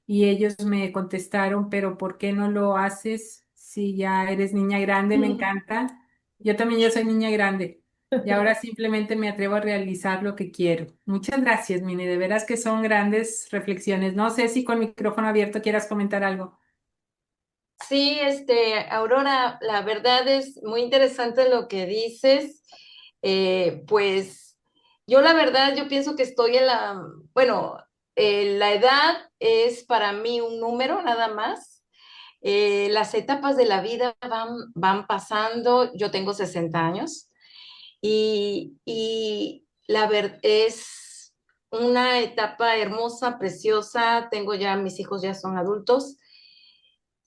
y ellos me contestaron, pero ¿por qué no lo haces si ya eres niña grande? Me encanta. Yo también ya soy niña grande y ahora simplemente me atrevo a realizar lo que quiero. Muchas gracias, Mini. De veras que son grandes reflexiones. No sé si con micrófono abierto quieras comentar algo. Sí, Aurora, la verdad es muy interesante lo que dices. Pues yo la verdad, yo pienso que estoy bueno, la edad es para mí un número nada más. Las etapas de la vida van pasando. Yo tengo 60 años y la verdad es una etapa hermosa, preciosa. Tengo ya, mis hijos ya son adultos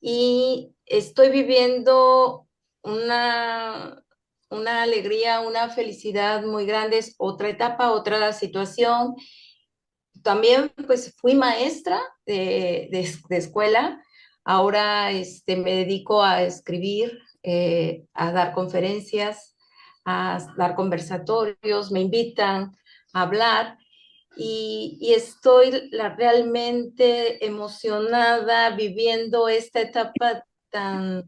y estoy viviendo una, una alegría, una felicidad muy grande, es otra etapa, otra situación. También pues fui maestra de escuela, ahora me dedico a escribir, a dar conferencias, a dar conversatorios, me invitan a hablar y estoy realmente emocionada viviendo esta etapa tan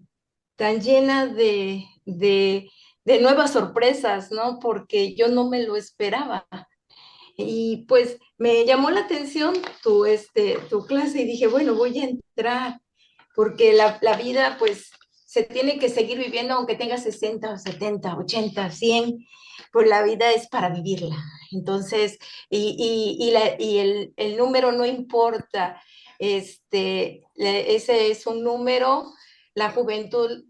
llena de nuevas sorpresas, ¿no? Porque yo no me lo esperaba. Y pues me llamó la atención tu clase y dije, bueno, voy a entrar, porque la vida pues se tiene que seguir viviendo aunque tenga 60 70 80 100 pues la vida es para vivirla. Entonces, el número no importa, ese es un número, la juventud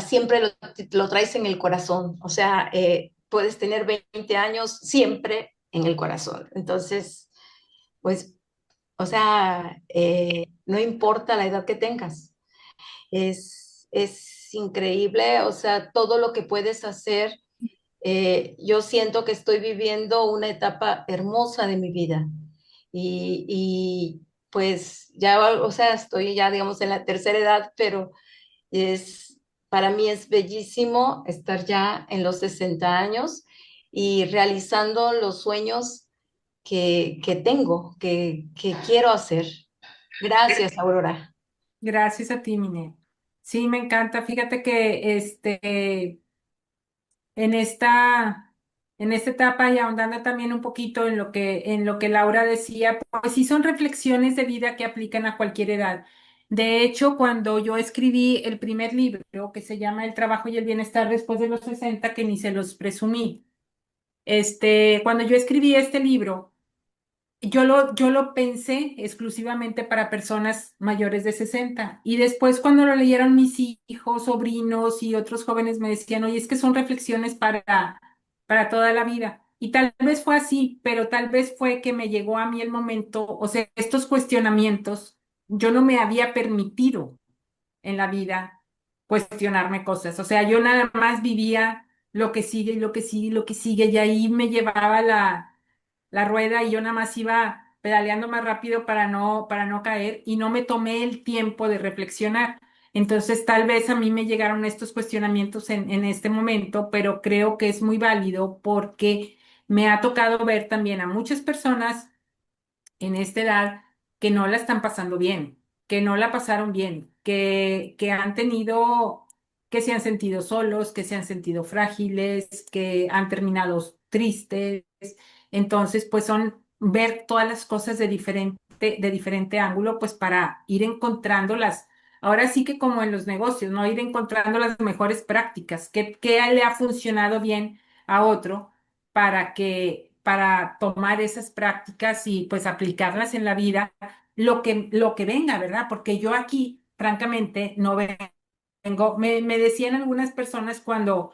siempre lo traes en el corazón, o sea, puedes tener 20 años siempre en el corazón. Entonces, pues, o sea, no importa la edad que tengas, es increíble, o sea, todo lo que puedes hacer. Yo siento que estoy viviendo una etapa hermosa de mi vida y pues ya, o sea, estoy ya, digamos, en la tercera edad, pero es, para mí es bellísimo estar ya en los 60 años y realizando los sueños que tengo, que quiero hacer. Gracias, Aurora. Gracias a ti, Mine. Sí, me encanta. Fíjate que en en esta etapa y ahondando también un poquito en lo que Laura decía, pues sí son reflexiones de vida que aplican a cualquier edad. De hecho, cuando yo escribí el primer libro, que se llama El trabajo y el bienestar después de los 60, que ni se los presumí, cuando yo escribí este libro, yo lo pensé exclusivamente para personas mayores de 60. Y después cuando lo leyeron mis hijos, sobrinos y otros jóvenes me decían, oye, es que son reflexiones para toda la vida. Y tal vez fue así, pero tal vez fue que me llegó a mí el momento, o sea, estos cuestionamientos, yo no me había permitido en la vida cuestionarme cosas. O sea, yo nada más vivía lo que sigue y lo que sigue y lo que sigue, y ahí me llevaba la rueda y yo nada más iba pedaleando más rápido para no caer y no me tomé el tiempo de reflexionar. Entonces, tal vez a mí me llegaron estos cuestionamientos en este momento, pero creo que es muy válido porque me ha tocado ver también a muchas personas en esta edad que no la están pasando bien, que no la pasaron bien, que han tenido, que se han sentido solos, que se han sentido frágiles, que han terminado tristes. Entonces, pues son ver todas las cosas de diferente ángulo, pues para ir encontrando ahora sí que como en los negocios, ¿no? Ir encontrando las mejores prácticas, qué le ha funcionado bien a otro para tomar esas prácticas y pues aplicarlas en la vida, lo que venga, ¿verdad? Porque yo aquí, francamente, no vengo, me decían algunas personas cuando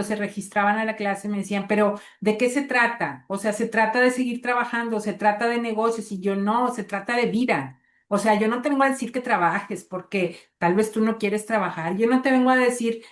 se registraban a la clase, me decían, pero ¿de qué se trata? O sea, se trata de seguir trabajando, se trata de negocios, y yo no, se trata de vida. O sea, yo no te vengo a decir que trabajes porque tal vez tú no quieres trabajar. Yo no te vengo a decir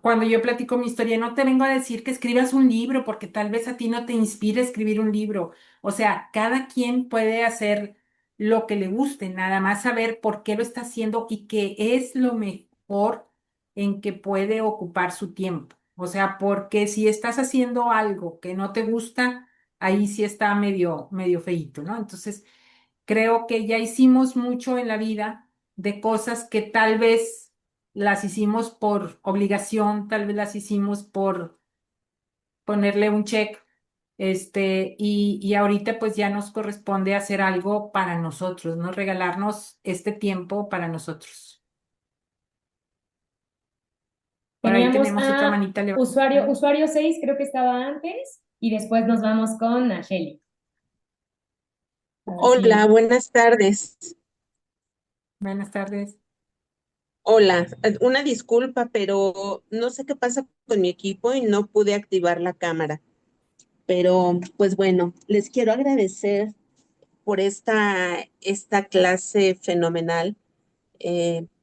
cuando yo platico mi historia, no te vengo a decir que escribas un libro, porque tal vez a ti no te inspire escribir un libro. O sea, cada quien puede hacer lo que le guste, nada más saber por qué lo está haciendo y qué es lo mejor en que puede ocupar su tiempo. O sea, porque si estás haciendo algo que no te gusta, ahí sí está medio feíto, ¿no? Entonces, creo que ya hicimos mucho en la vida de cosas que tal vez las hicimos por obligación, tal vez las hicimos por ponerle un check, y ahorita pues ya nos corresponde hacer algo para nosotros, ¿no? Regalarnos este tiempo para nosotros. Por ahí Teníamos tenemos otra a manita levantada. usuario 6 creo que estaba antes, y después nos vamos con Angeli. A ver Hola, si... buenas tardes. Buenas tardes. Hola, una disculpa, pero no sé qué pasa con mi equipo y no pude activar la cámara. Pero pues bueno, les quiero agradecer por esta clase fenomenal.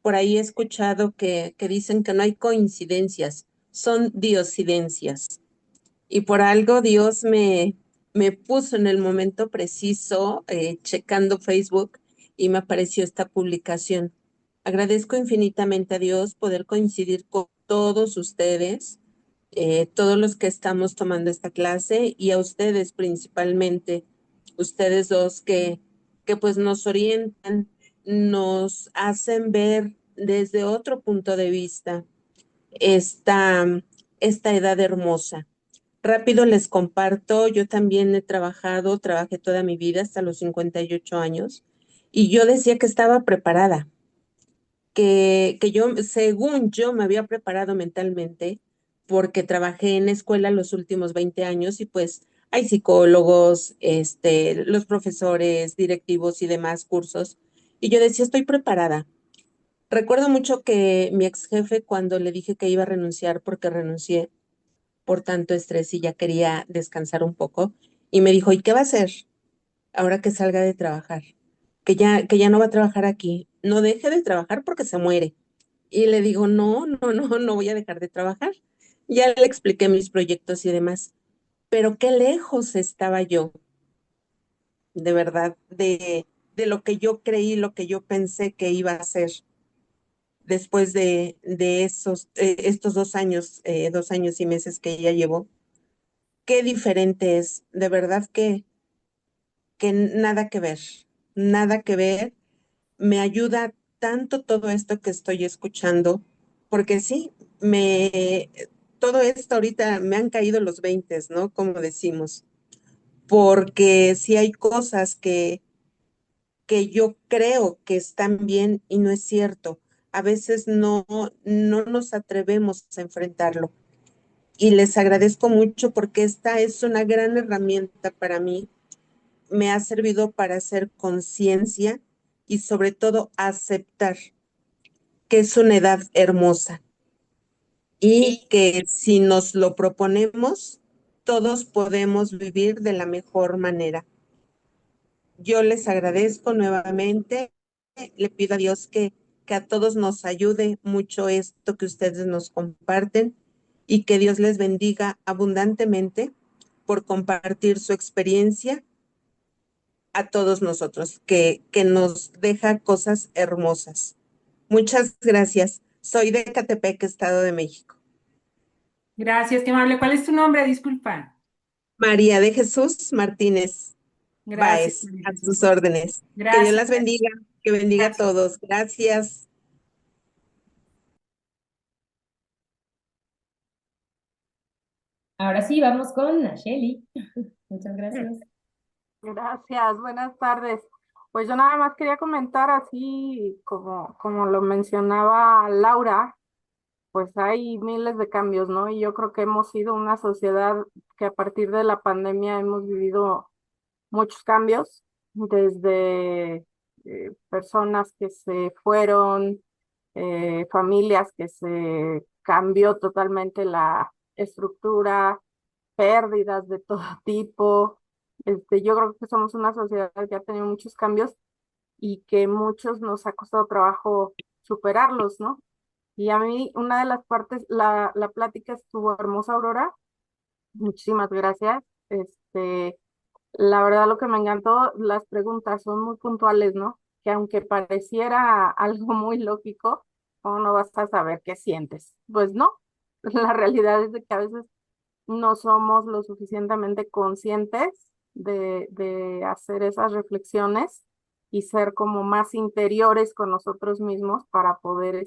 Por ahí he escuchado que dicen que no hay coincidencias, son diosidencias. Y por algo Dios me puso en el momento preciso, checando Facebook, y me apareció esta publicación. Agradezco infinitamente a Dios poder coincidir con todos ustedes, todos los que estamos tomando esta clase, y a ustedes principalmente, ustedes dos que pues nos orientan, nos hacen ver desde otro punto de vista esta, esta edad hermosa. Rápido les comparto, yo también trabajé toda mi vida hasta los 58 años, y yo decía que estaba preparada, que yo, según yo, me había preparado mentalmente porque trabajé en escuela los últimos 20 años y pues hay psicólogos, los profesores, directivos y demás cursos, y yo decía, estoy preparada. Recuerdo mucho que mi ex jefe, cuando le dije que iba a renunciar porque renuncié por tanto estrés y ya quería descansar un poco. Y me dijo, ¿y qué va a hacer ahora que salga de trabajar? Que ya no va a trabajar aquí. No deje de trabajar porque se muere. Y le digo, no voy a dejar de trabajar. Ya le expliqué mis proyectos y demás. Pero qué lejos estaba yo, de verdad, de lo que yo creí, lo que yo pensé que iba a hacer. después de estos 2 años, 2 años y meses que ella llevó. Qué diferente es, de verdad que nada que ver, nada que ver. Me ayuda tanto todo esto que estoy escuchando, porque sí, todo esto ahorita me han caído los veintes, ¿no? Como decimos, porque sí hay cosas que yo creo que están bien y no es cierto. A veces no nos atrevemos a enfrentarlo. Y les agradezco mucho porque esta es una gran herramienta para mí. Me ha servido para hacer conciencia y sobre todo aceptar que es una edad hermosa y que si nos lo proponemos, todos podemos vivir de la mejor manera. Yo les agradezco nuevamente, le pido a Dios que a todos nos ayude mucho esto que ustedes nos comparten y que Dios les bendiga abundantemente por compartir su experiencia a todos nosotros, que nos deja cosas hermosas. Muchas gracias. Soy de Catepec, Estado de México. Gracias, qué amable. ¿Cuál es tu nombre? Disculpa. María de Jesús Martínez Gracias, Báez, María a Jesús. sus órdenes. Que Dios Gracias. las bendiga, que bendiga a Gracias. todos. Gracias. Ahora sí, vamos con Nacheli. Muchas gracias. Gracias, buenas tardes. Pues yo nada más quería comentar así como lo mencionaba Laura, pues hay miles de cambios, ¿no? Y yo creo que hemos sido una sociedad que a partir de la pandemia hemos vivido muchos cambios, desde personas que se fueron, familias que se cambió totalmente la estructura, pérdidas de todo tipo. Yo creo que somos una sociedad que ha tenido muchos cambios y que muchos nos ha costado trabajo superarlos, ¿no? Y a mí una de las partes, la plática estuvo hermosa, Aurora. Muchísimas gracias. La verdad lo que me encantó, las preguntas son muy puntuales, ¿no? Que aunque pareciera algo muy lógico, ¿cómo no vas a saber qué sientes? Pues no, la realidad es de que a veces no somos lo suficientemente conscientes de hacer esas reflexiones y ser como más interiores con nosotros mismos para poder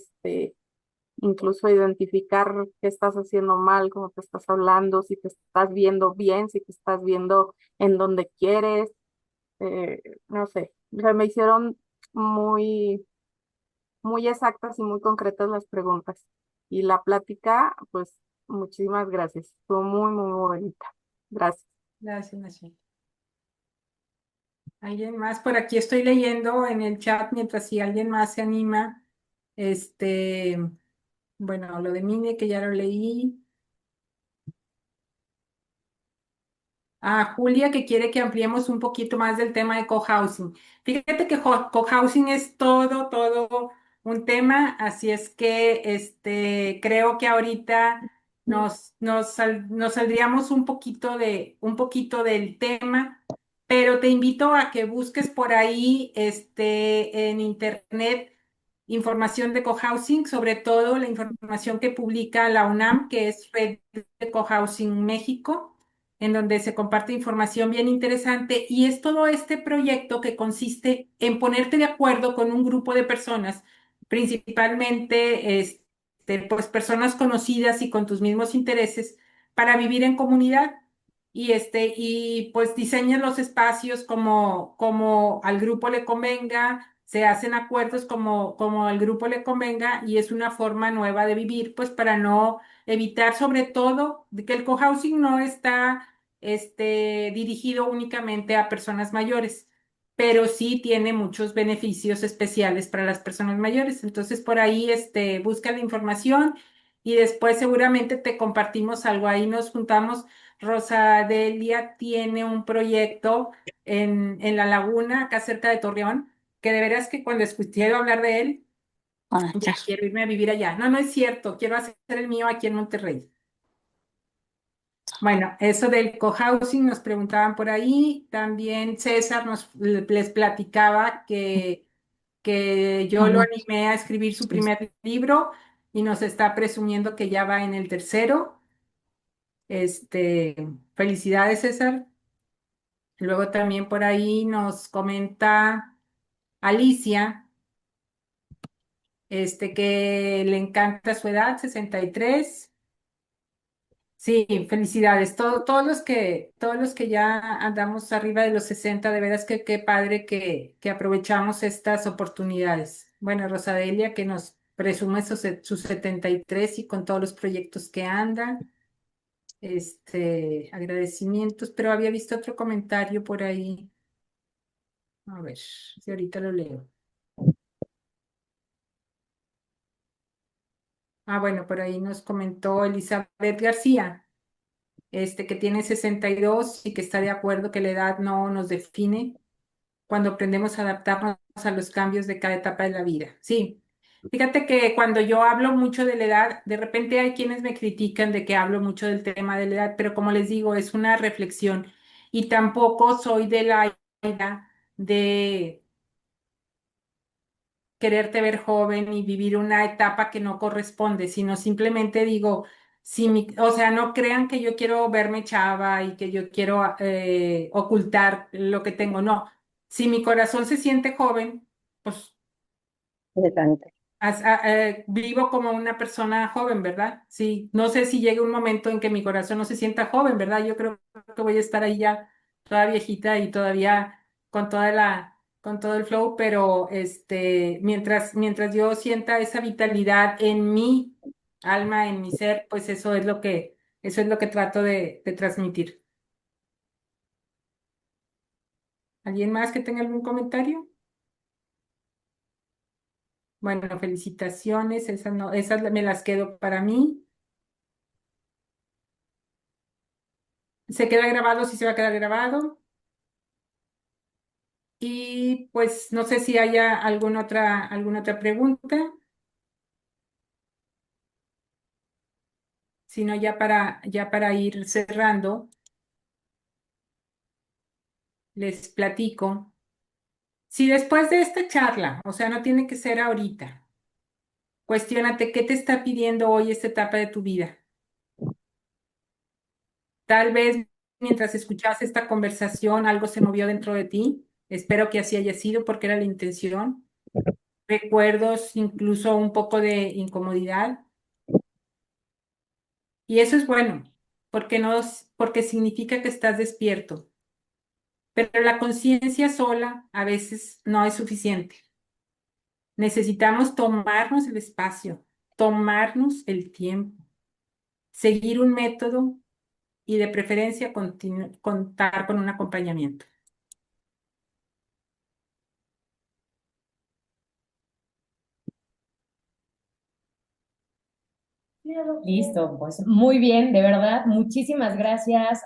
incluso identificar qué estás haciendo mal, cómo te estás hablando, si te estás viendo bien, si te estás viendo en donde quieres, eh, no sé, o sea, me hicieron muy, muy exactas y muy concretas las preguntas. Y la plática, pues muchísimas gracias, estuvo muy, muy, muy bonita. Gracias. Gracias, Nacheli. ¿Alguien más? Por aquí estoy leyendo en el chat mientras si alguien más se anima. Este, bueno, lo de Mine que ya lo leí. A Julia que quiere que ampliemos un poquito más del tema de cohousing. Fíjate que cohousing es todo un tema, así es que creo que ahorita nos saldríamos un poquito del tema, pero te invito a que busques por ahí en internet información de cohousing, sobre todo la información que publica la UNAM, que es Red de Cohousing México, en donde se comparte información bien interesante y es todo este proyecto que consiste en ponerte de acuerdo con un grupo de personas, principalmente pues personas conocidas y con tus mismos intereses para vivir en comunidad y pues diseñas los espacios como al grupo le convenga. Se hacen acuerdos como al grupo le convenga y es una forma nueva de vivir, pues para no evitar sobre todo de que el cohousing no está dirigido únicamente a personas mayores, pero sí tiene muchos beneficios especiales para las personas mayores. Entonces, por ahí, busca la información y después seguramente te compartimos algo. Ahí nos juntamos. Rosa Delia tiene un proyecto en La Laguna, acá cerca de Torreón, que de veras que cuando escuché hablar de él, ya quiero irme a vivir allá. No, no es cierto, quiero hacer el mío aquí en Monterrey. Bueno, eso del cohousing nos preguntaban por ahí. También César les platicaba que que yo lo animé a escribir su primer libro y nos está presumiendo que ya va en el tercero. Felicidades, César. Luego también por ahí nos comenta Alicia, que le encanta su edad, 63. Sí, felicidades. Todos los que ya andamos arriba de los 60, de veras que qué padre que aprovechamos estas oportunidades. Bueno, Rosadelia, que nos presume sus 73 y con todos los proyectos que anda. Agradecimientos, pero había visto otro comentario por ahí. A ver, si ahorita lo leo. Ah, bueno, por ahí nos comentó Elizabeth García, que tiene 62 y que está de acuerdo que la edad no nos define cuando aprendemos a adaptarnos a los cambios de cada etapa de la vida. Sí, fíjate que cuando yo hablo mucho de la edad, de repente hay quienes me critican de que hablo mucho del tema de la edad, pero como les digo, es una reflexión y tampoco soy de la idea de quererte ver joven y vivir una etapa que no corresponde, sino simplemente digo, o sea, no crean que yo quiero verme chava y que yo quiero ocultar lo que tengo, no. Si mi corazón se siente joven, pues vivo como una persona joven, ¿verdad? Sí, no sé si llegue un momento en que mi corazón no se sienta joven, ¿verdad? Yo creo que voy a estar ahí ya toda viejita y todavía con con todo el flow, pero mientras yo sienta esa vitalidad en mi alma, en mi ser, pues eso es lo que trato de transmitir. ¿Alguien más que tenga algún comentario? Bueno, felicitaciones, esas no, esas me las quedo para mí. Se queda grabado, sí se va a quedar grabado. Y pues no sé si haya alguna otra pregunta, sino ya para ir cerrando, les platico. Si después de esta charla, o sea, no tiene que ser ahorita, cuestiónate qué te está pidiendo hoy esta etapa de tu vida. Tal vez mientras escuchas esta conversación algo se movió dentro de ti. Espero que así haya sido porque era la intención. Recuerdos, incluso un poco de incomodidad. Y eso es bueno, porque porque significa que estás despierto. Pero la conciencia sola a veces no es suficiente. Necesitamos tomarnos el espacio, tomarnos el tiempo, seguir un método y de preferencia contar con un acompañamiento. Listo, pues muy bien, de verdad, muchísimas gracias.